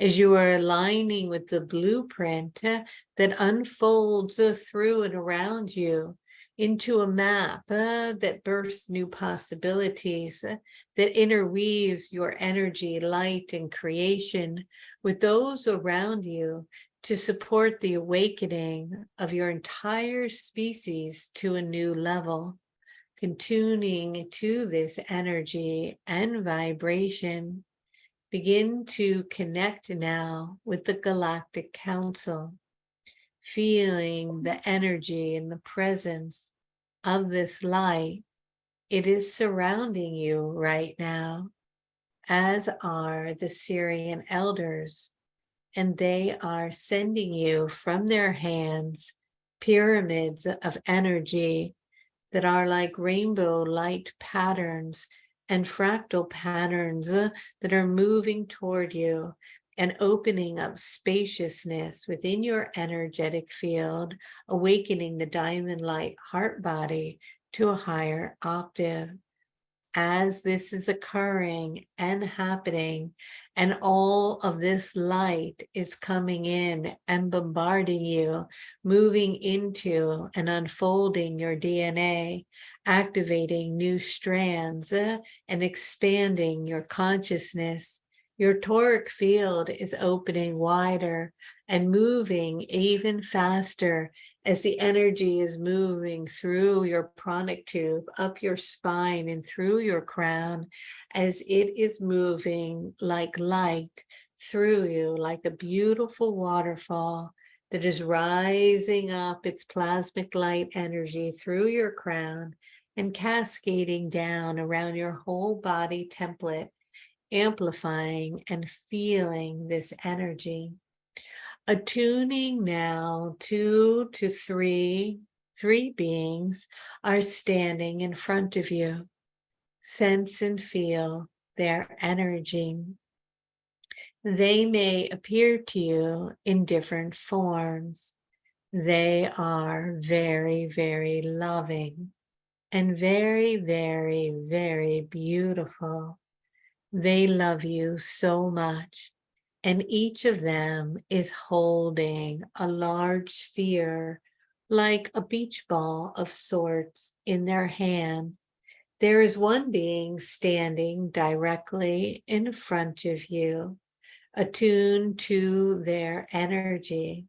as you are aligning with the blueprint that unfolds through and around you into a map that births new possibilities, that interweaves your energy, light, and creation with those around you to support the awakening of your entire species to a new level. Tuning to this energy and vibration, begin to connect now with the Galactic Council, feeling the energy and the presence of this light. It is surrounding you right now, as are the Sirian Elders, and they are sending you from their hands pyramids of energy that are like rainbow light patterns and fractal patterns that are moving toward you and opening up spaciousness within your energetic field, awakening the diamond light heart body to a higher octave. As this is occurring and happening, and all of this light is coming in and bombarding you, moving into and unfolding your DNA, activating new strands and expanding your consciousness. Your toric field is opening wider and moving even faster as the energy is moving through your pranic tube, up your spine and through your crown, as it is moving like light through you, like a beautiful waterfall that is rising up its plasmic light energy through your crown and cascading down around your whole body template, amplifying and feeling this energy. Attuning now, two to three beings are standing in front of you. Sense and feel their energy. They may appear to you in different forms. They are very, very loving and very, very, very beautiful. They love you so much. And each of them is holding a large sphere, like a beach ball of sorts, in their hand. There is one being standing directly in front of you, attuned to their energy.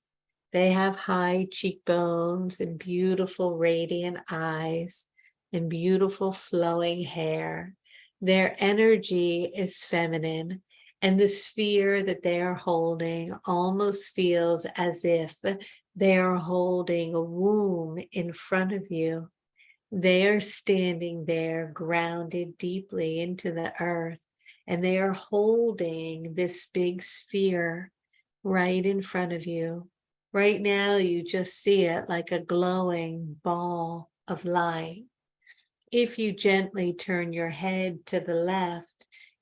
They have high cheekbones and beautiful radiant eyes and beautiful flowing hair. Their energy is feminine, and the sphere that they are holding almost feels as if they are holding a womb in front of you. They are standing there grounded deeply into the earth, and they are holding this big sphere right in front of you. Right now, you just see it like a glowing ball of light. If you gently turn your head to the left,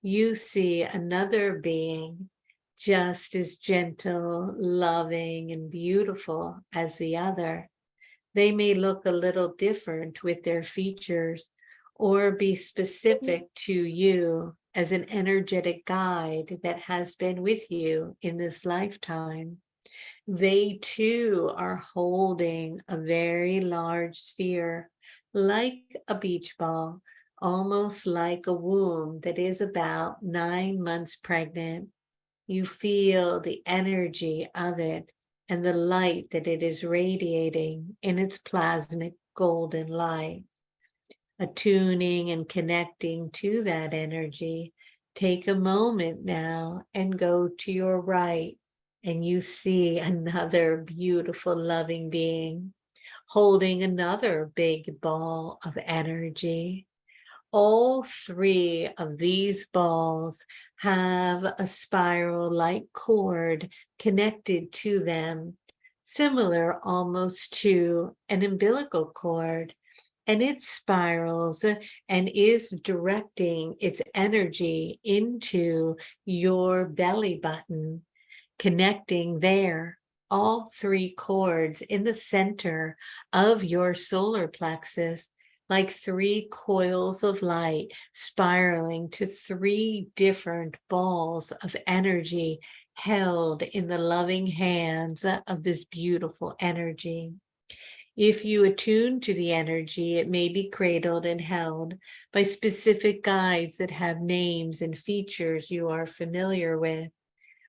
you see another being just as gentle, loving, and beautiful as the other. They may look a little different with their features or be specific to you, as an energetic guide that has been with you in this lifetime. They too are holding a very large sphere, like a beach ball, almost like a womb that is about 9 months pregnant. You feel the energy of it and the light that it is radiating in its plasmic golden light. Attuning and connecting to that energy, take a moment now and go to your right, and you see another beautiful, loving being holding another big ball of energy. All three of these balls have a spiral-like cord connected to them, similar almost to an umbilical cord, and it spirals and is directing its energy into your belly button, connecting there. All three cords in the center of your solar plexus, like three coils of light spiraling to three different balls of energy held in the loving hands of this beautiful energy. If you attune to the energy, it may be cradled and held by specific guides that have names and features you are familiar with.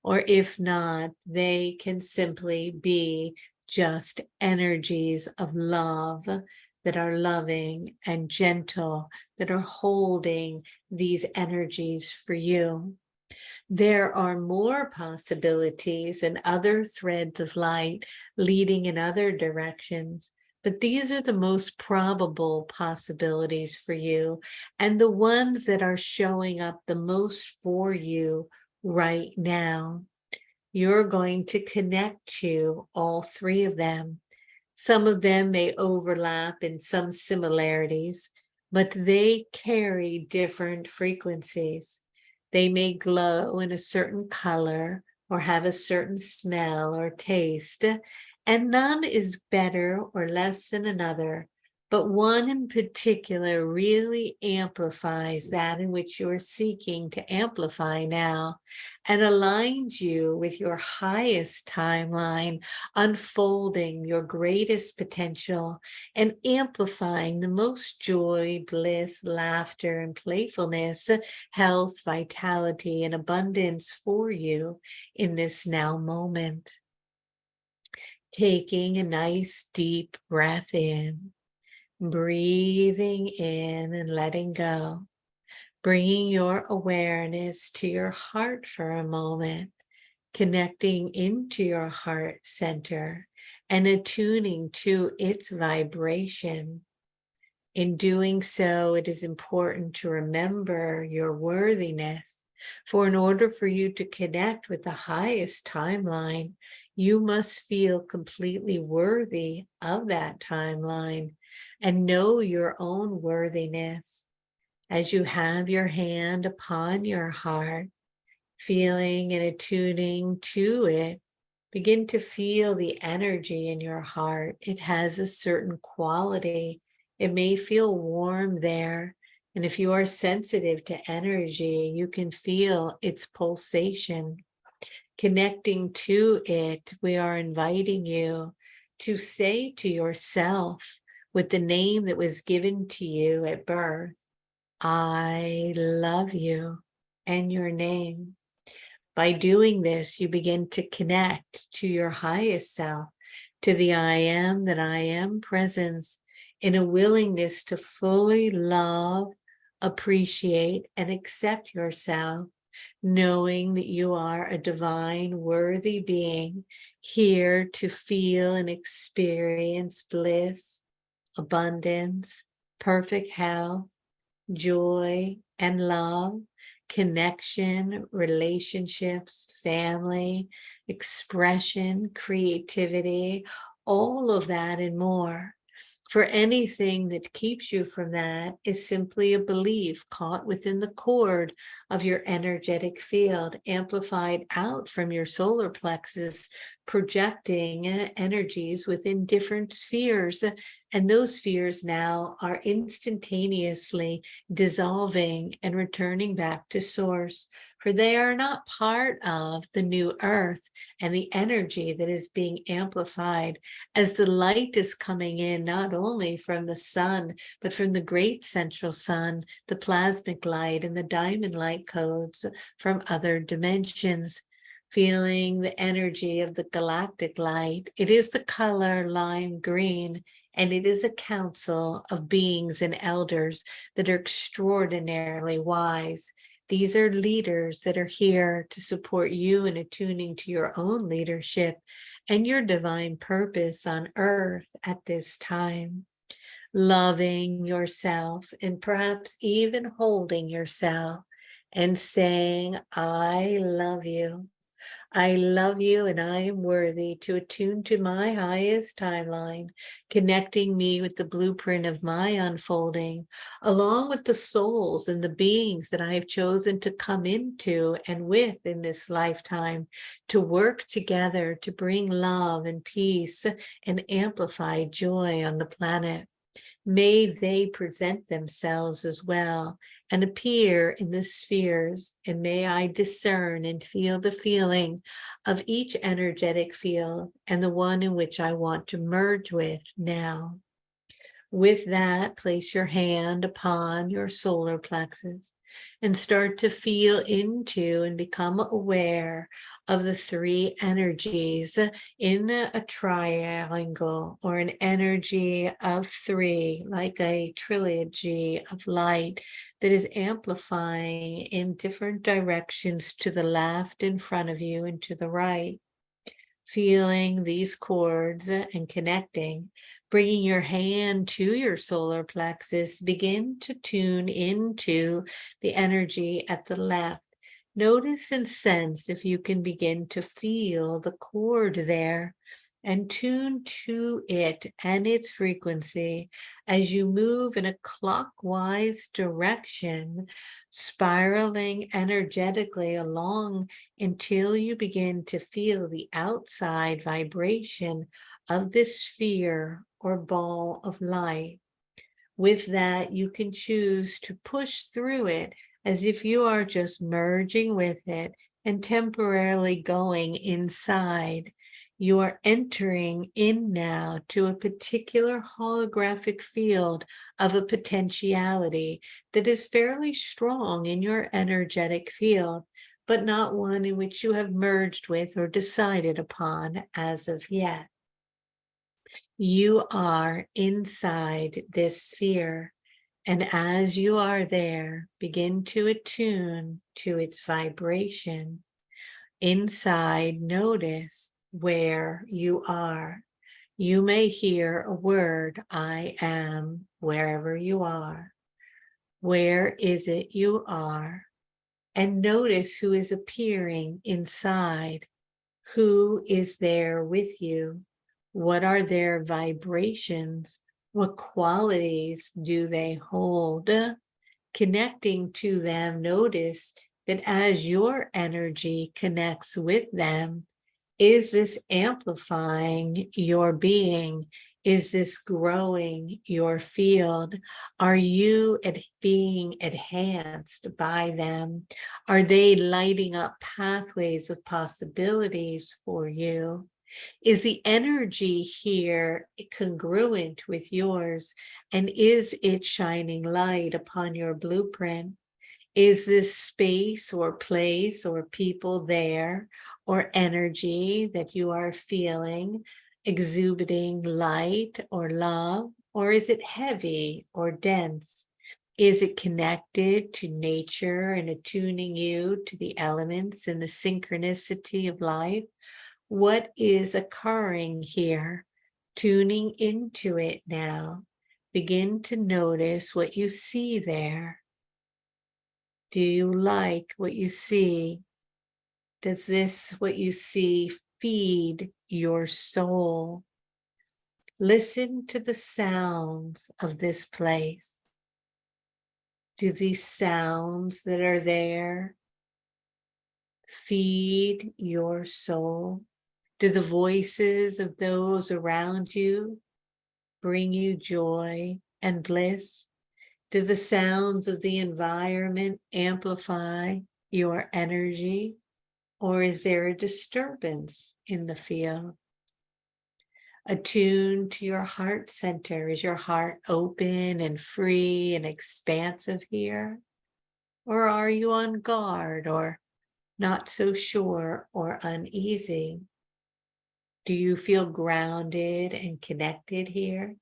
Or if not, they can simply be just energies of love that are loving and gentle, that are holding these energies for you. There are more possibilities and other threads of light leading in other directions, but these are the most probable possibilities for you and the ones that are showing up the most for you right now. You're going to connect to all three of them. Some of them may overlap in some similarities, but they carry different frequencies. They may glow in a certain color or have a certain smell or taste, and none is better or less than another, but one in particular really amplifies that in which you're seeking to amplify now and aligns you with your highest timeline, unfolding your greatest potential and amplifying the most joy, bliss, laughter, and playfulness, health, vitality, and abundance for you in this now moment. Taking a nice deep breath in, breathing in and letting go, bringing your awareness to your heart for a moment, connecting into your heart center and attuning to its vibration. In doing so, it is important to remember your worthiness. For in order for you to connect with the highest timeline, you must feel completely worthy of that timeline and know your own worthiness. As you have your hand upon your heart, feeling and attuning to it, begin to feel the energy in your heart. It has a certain quality. It may feel warm there. And if you are sensitive to energy, you can feel its pulsation. Connecting to it, we are inviting you to say to yourself with the name that was given to you at birth, I love you, and your name. By doing this, you begin to connect to your highest self, to the I am that I am presence, in a willingness to fully love, appreciate, and accept yourself, knowing that you are a divine, worthy being here to feel and experience bliss, abundance, perfect health, joy, and love, connection, relationships, family, expression, creativity, all of that and more. For anything that keeps you from that is simply a belief caught within the cord of your energetic field, amplified out from your solar plexus, projecting energies within different spheres. And those spheres now are instantaneously dissolving and returning back to source, for they are not part of the new earth and the energy that is being amplified as the light is coming in, not only from the sun, but from the great central sun, the plasmic light and the diamond light codes from other dimensions. Feeling the energy of the galactic light, it is the color lime green, and it is a council of beings and elders that are extraordinarily wise. These are leaders that are here to support you in attuning to your own leadership and your divine purpose on earth at this time. Loving yourself and perhaps even holding yourself and saying, I love you. I love you and I am worthy to attune to my highest timeline, connecting me with the blueprint of my unfolding, along with the souls and the beings that I have chosen to come into and with in this lifetime, to work together to bring love and peace and amplify joy on the planet. May they present themselves as well and appear in the spheres, and may I discern and feel the feeling of each energetic field and the one in which I want to merge with now. With that, place your hand upon your solar plexus and start to feel into and become aware of the three energies in a triangle, or an energy of three, like a trilogy of light that is amplifying in different directions to the left in front of you and to the right. Feeling these cords and connecting, bringing your hand to your solar plexus, begin to tune into the energy at the left. Notice and sense if you can begin to feel the cord there and tune to it and its frequency as you move in a clockwise direction, spiraling energetically along until you begin to feel the outside vibration of this sphere or ball of light. With that, you can choose to push through it as if you are just merging with it and temporarily going inside. You are entering in now to a particular holographic field of a potentiality that is fairly strong in your energetic field, but not one in which you have merged with or decided upon as of yet. You are inside this sphere, and as you are there, begin to attune to its vibration. Inside, notice where you are. You may hear a word, I am, wherever you are. Where is it you are? And notice who is appearing inside. Who is there with you? What are their vibrations? What qualities do they hold? Connecting to them, notice that as your energy connects with them, is this amplifying your being? Is this growing your field? Are you being enhanced by them? Are they lighting up pathways of possibilities for you? Is the energy here congruent with yours? And is it shining light upon your blueprint? Is this space or place or people there, or energy that you are feeling exhibiting light or love? Or is it heavy or dense? Is it connected to nature and attuning you to the elements and the synchronicity of life? What is occurring here? Tuning into it now. Begin to notice what you see there. Do you like what you see? Does this, what you see, feed your soul? Listen to the sounds of this place. Do these sounds that are there feed your soul? Do the voices of those around you bring you joy and bliss? Do the sounds of the environment amplify your energy? Or is there a disturbance in the field? Attune to your heart center. Is your heart open and free and expansive here? Or are you on guard or not so sure or uneasy? Do you feel grounded and connected here?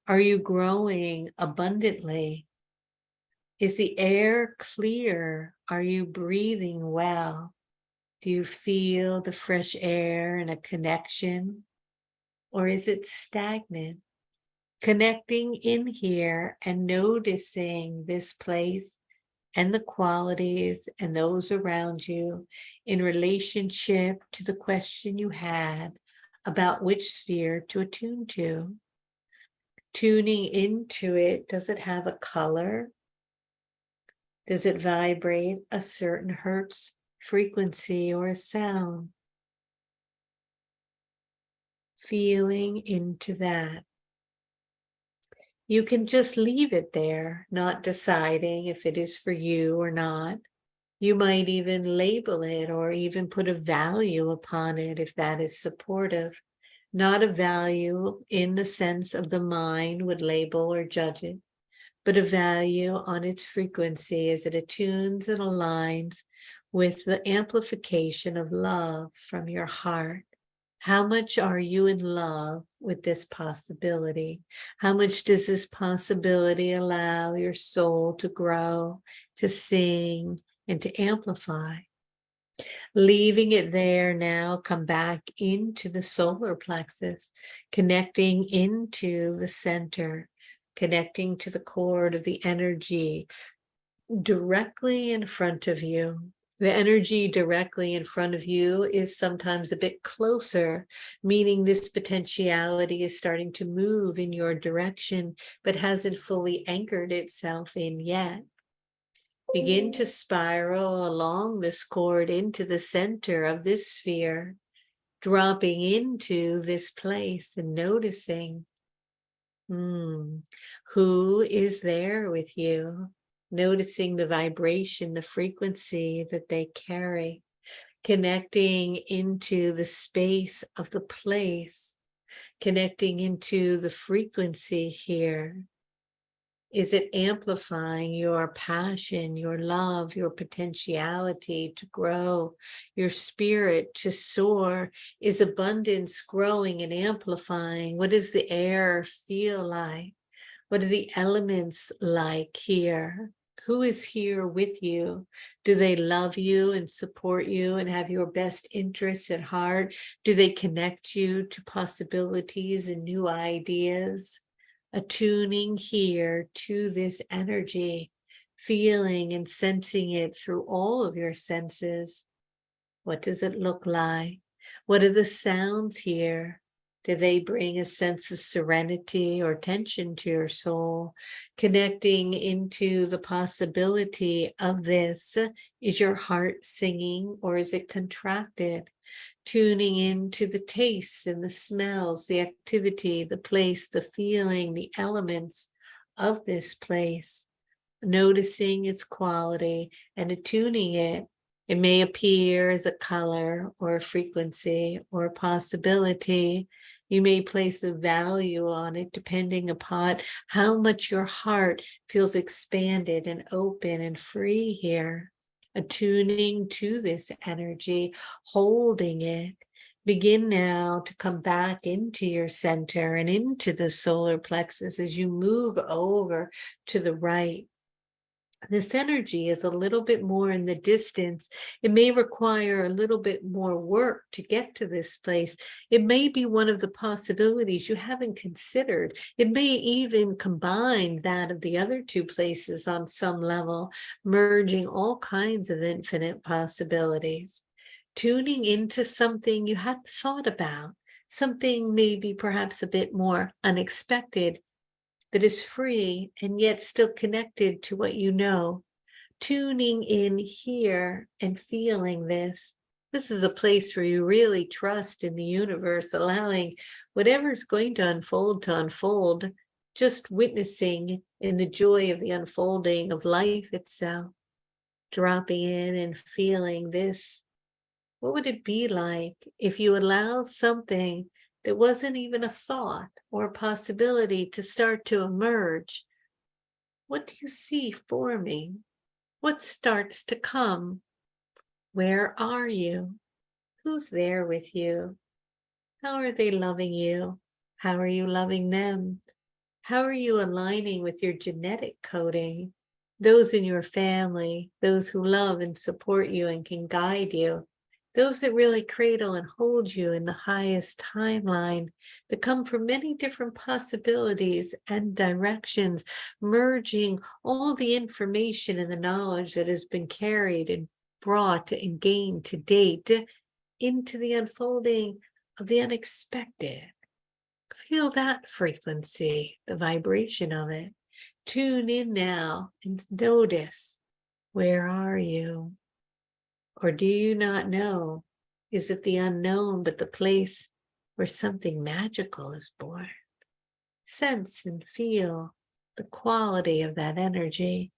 Are you growing abundantly? Is the air clear? Are you breathing well? Do you feel the fresh air and a connection? Or is it stagnant? Connecting in here and noticing this place and the qualities and those around you in relationship to the question you had about which sphere to attune to. Tuning into it, does it have a color? Does it vibrate a certain hertz frequency or a sound? Feeling into that. You can just leave it there, not deciding if it is for you or not. You might even label it or even put a value upon it if that is supportive. Not a value in the sense of the mind would label or judge it, but a value on its frequency as it attunes and aligns with the amplification of love from your heart. How much are you in love with this possibility? How much does this possibility allow your soul to grow, to sing, and to amplify? Leaving it there now, come back into the solar plexus, connecting into the center, connecting to the cord of the energy directly in front of you. The energy directly in front of you is sometimes a bit closer, meaning this potentiality is starting to move in your direction, but hasn't fully anchored itself in yet. Begin to spiral along this cord into the center of this sphere, dropping into this place and noticing who is there with you. Noticing the vibration, the frequency that they carry, connecting into the space of the place, connecting into the frequency here. Is it amplifying your passion, your love, your potentiality to grow, your spirit to soar? Is abundance growing and amplifying? What does the air feel like? What are the elements like here? Who is here with you? Do they love you and support you and have your best interests at heart? Do they connect you to possibilities and new ideas? Attuning here to this energy, feeling and sensing it through all of your senses. What does it look like? What are the sounds here? Do they bring a sense of serenity or tension to your soul? Connecting into the possibility of this. Is your heart singing or is it contracted? Tuning into the tastes and the smells, the activity, the place, the feeling, the elements of this place. Noticing its quality and attuning it. It may appear as a color or a frequency or a possibility. You may place a value on it depending upon how much your heart feels expanded and open and free here. Attuning to this energy, holding it. Begin now to come back into your center and into the solar plexus as you move over to the right. This energy is a little bit more in the distance. It may require a little bit more work to get to this place. It may be one of the possibilities you haven't considered. It may even combine that of the other two places on some level, merging all kinds of infinite possibilities. Tuning into something you hadn't thought about, something maybe perhaps a bit more unexpected that is free and yet still connected to what you know. Tuning in here and feeling this. This is a place where you really trust in the universe, allowing whatever's going to unfold, just witnessing in the joy of the unfolding of life itself, dropping in and feeling this. What would it be like if you allow something that wasn't even a thought or a possibility to start to emerge? What do you see forming? What starts to come? Where are you? Who's there with you? How are they loving you? How are you loving them? How are you aligning with your genetic coding? Those in your family, those who love and support you and can guide you, those that really cradle and hold you in the highest timeline, that come from many different possibilities and directions, merging all the information and the knowledge that has been carried and brought and gained to date into the unfolding of the unexpected. Feel that frequency, the vibration of it. Tune in now and notice, where are you? Or do you not know? Is it the unknown, but the place where something magical is born? Sense and feel the quality of that energy.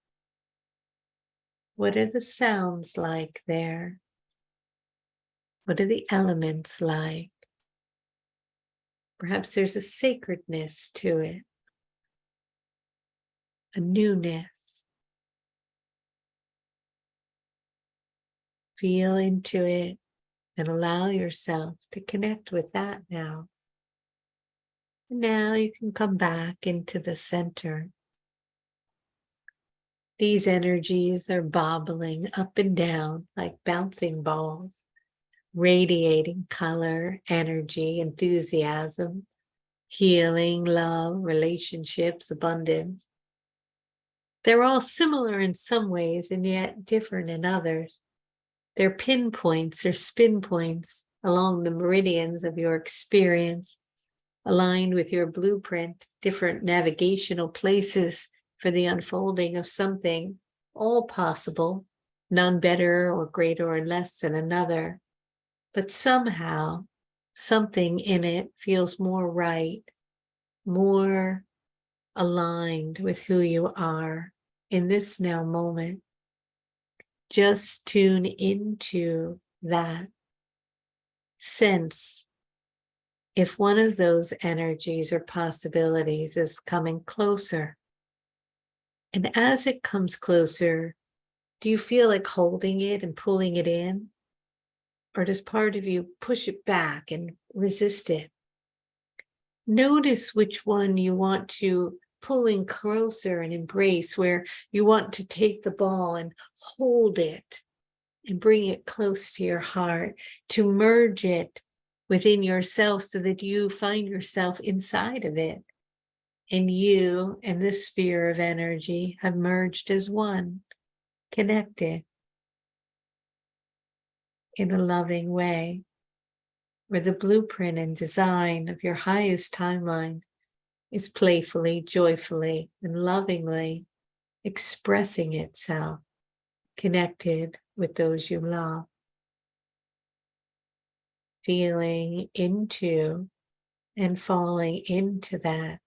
What are the sounds like there? What are the elements like? Perhaps there's a sacredness to it, a newness. Feel into it and allow yourself to connect with that now. And now you can come back into the center. These energies are bobbling up and down like bouncing balls, radiating color, energy, enthusiasm, healing, love, relationships, abundance. They're all similar in some ways and yet different in others. They're pinpoints or spin points along the meridians of your experience, aligned with your blueprint, different navigational places for the unfolding of something, all possible, none better or greater or less than another. But somehow, something in it feels more right, more aligned with who you are in this now moment. Just tune into that. Sense if one of those energies or possibilities is coming closer. And as it comes closer, do you feel like holding it and pulling it in? Or does part of you push it back and resist it? Notice which one you want to pull in closer and embrace, where you want to take the ball and hold it and bring it close to your heart, to merge it within yourself so that you find yourself inside of it. And you and this sphere of energy have merged as one, connected in a loving way, where the blueprint and design of your highest timeline is playfully, joyfully, and lovingly expressing itself, connected with those you love. Feeling into and falling into that.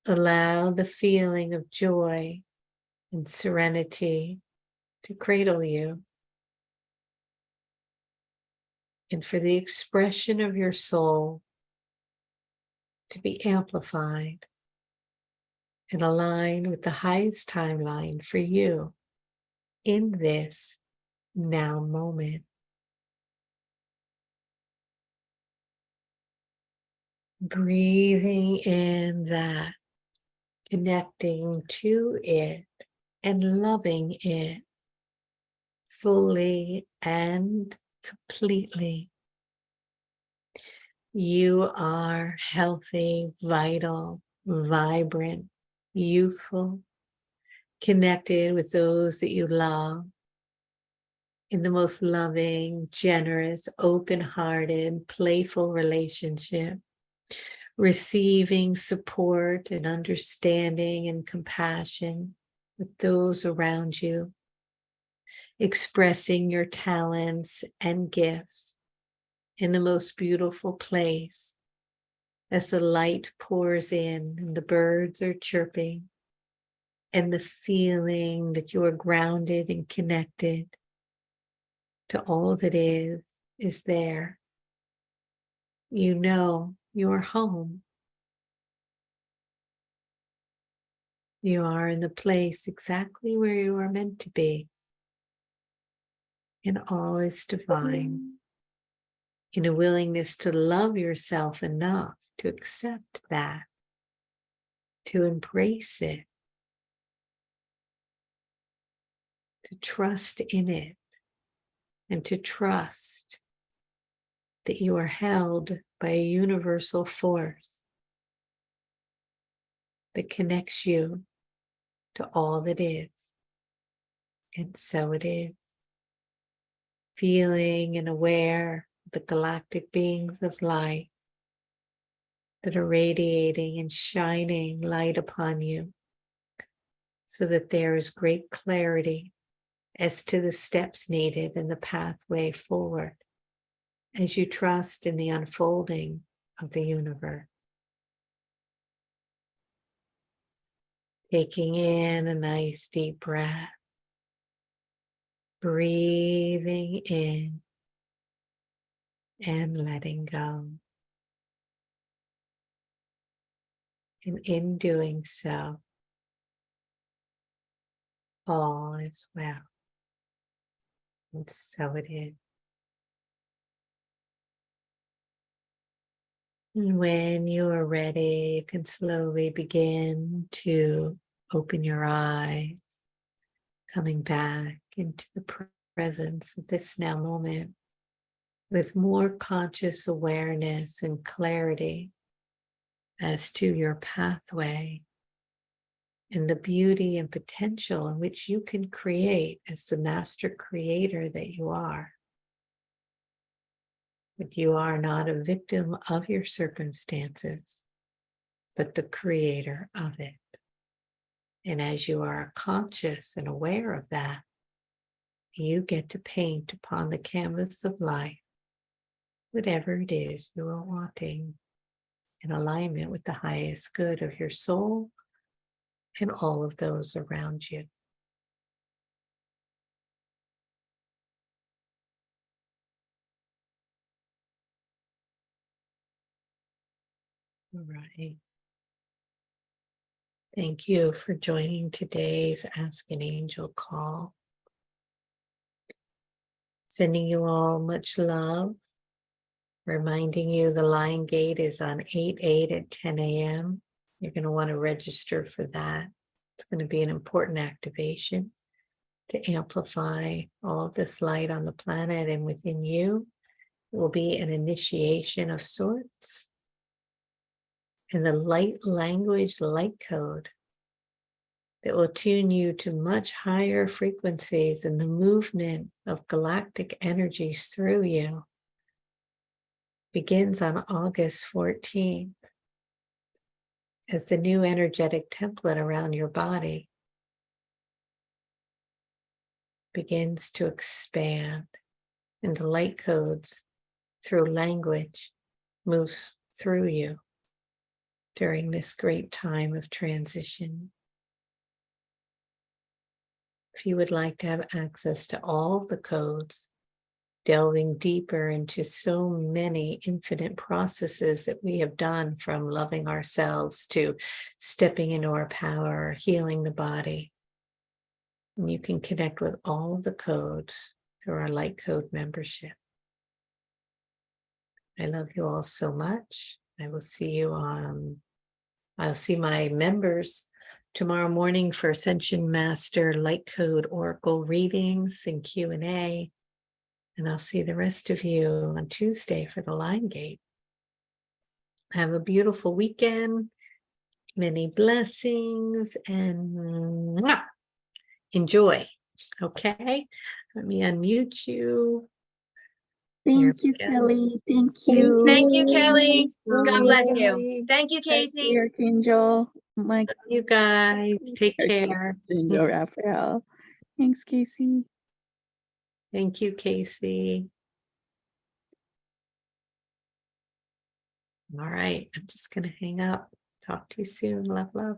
Allow the feeling of joy and serenity to cradle you, and for the expression of your soul to be amplified and aligned with the highest timeline for you in this now moment. Breathing in that, connecting to it and loving it fully and completely. You are healthy, vital, vibrant, youthful, connected with those that you love, in the most loving, generous, open-hearted, playful relationship, receiving support and understanding and compassion with those around you, expressing your talents and gifts in the most beautiful place as the light pours in and the birds are chirping, and the feeling that you are grounded and connected to all that is there. You know you're home. You are in the place exactly where you are meant to be. And all is divine. In a willingness to love yourself enough to accept that, to embrace it, to trust in it, and to trust that you are held by a universal force that connects you to all that is. And so it is. Feeling and aware of the galactic beings of light that are radiating and shining light upon you, so that there is great clarity as to the steps needed and the pathway forward as you trust in the unfolding of the universe. Taking in a nice deep breath, breathing in and letting go. And in doing so, all is well. And so it is. And when you are ready, you can slowly begin to open your eyes, coming back into the presence of this now moment with more conscious awareness and clarity as to your pathway and the beauty and potential in which you can create as the master creator that you are. But you are not a victim of your circumstances, but the creator of it. And as you are conscious and aware of that, you get to paint upon the canvas of life whatever it is you are wanting, in alignment with the highest good of your soul and all of those around you. All right. Thank you for joining today's Ask an Angel call. Sending you all much love. Reminding you the Lion Gate is on 8/8 at 10 a.m. You're going to want to register for that. It's going to be an important activation to amplify all of this light on the planet and within you. It will be an initiation of sorts. And the light language light code that will tune you to much higher frequencies and the movement of galactic energies through you begins on August 14th as the new energetic template around your body begins to expand and the light codes through language moves through you during this great time of transition. If you would like to have access to all the codes, delving deeper into so many infinite processes that we have done, from loving ourselves to stepping into our power, healing the body. And you can connect with all the codes through our Light Code membership. I love you all so much. I'll see my members tomorrow morning for Ascension Master Light Code Oracle readings and Q&A. And I'll see the rest of you on Tuesday for the Lion Gate. Have a beautiful weekend, many blessings, and enjoy. Okay? Let me unmute you. Thank you, Kelly. Thank you. Thank you, Kelly. Bye. God bless you. Thank you, Casey. Archangel. My You guys, take care. Archangel Raphael. Thanks, Casey. Thank you, Casey. All right, I'm just going to hang up. Talk to you soon. Love, love.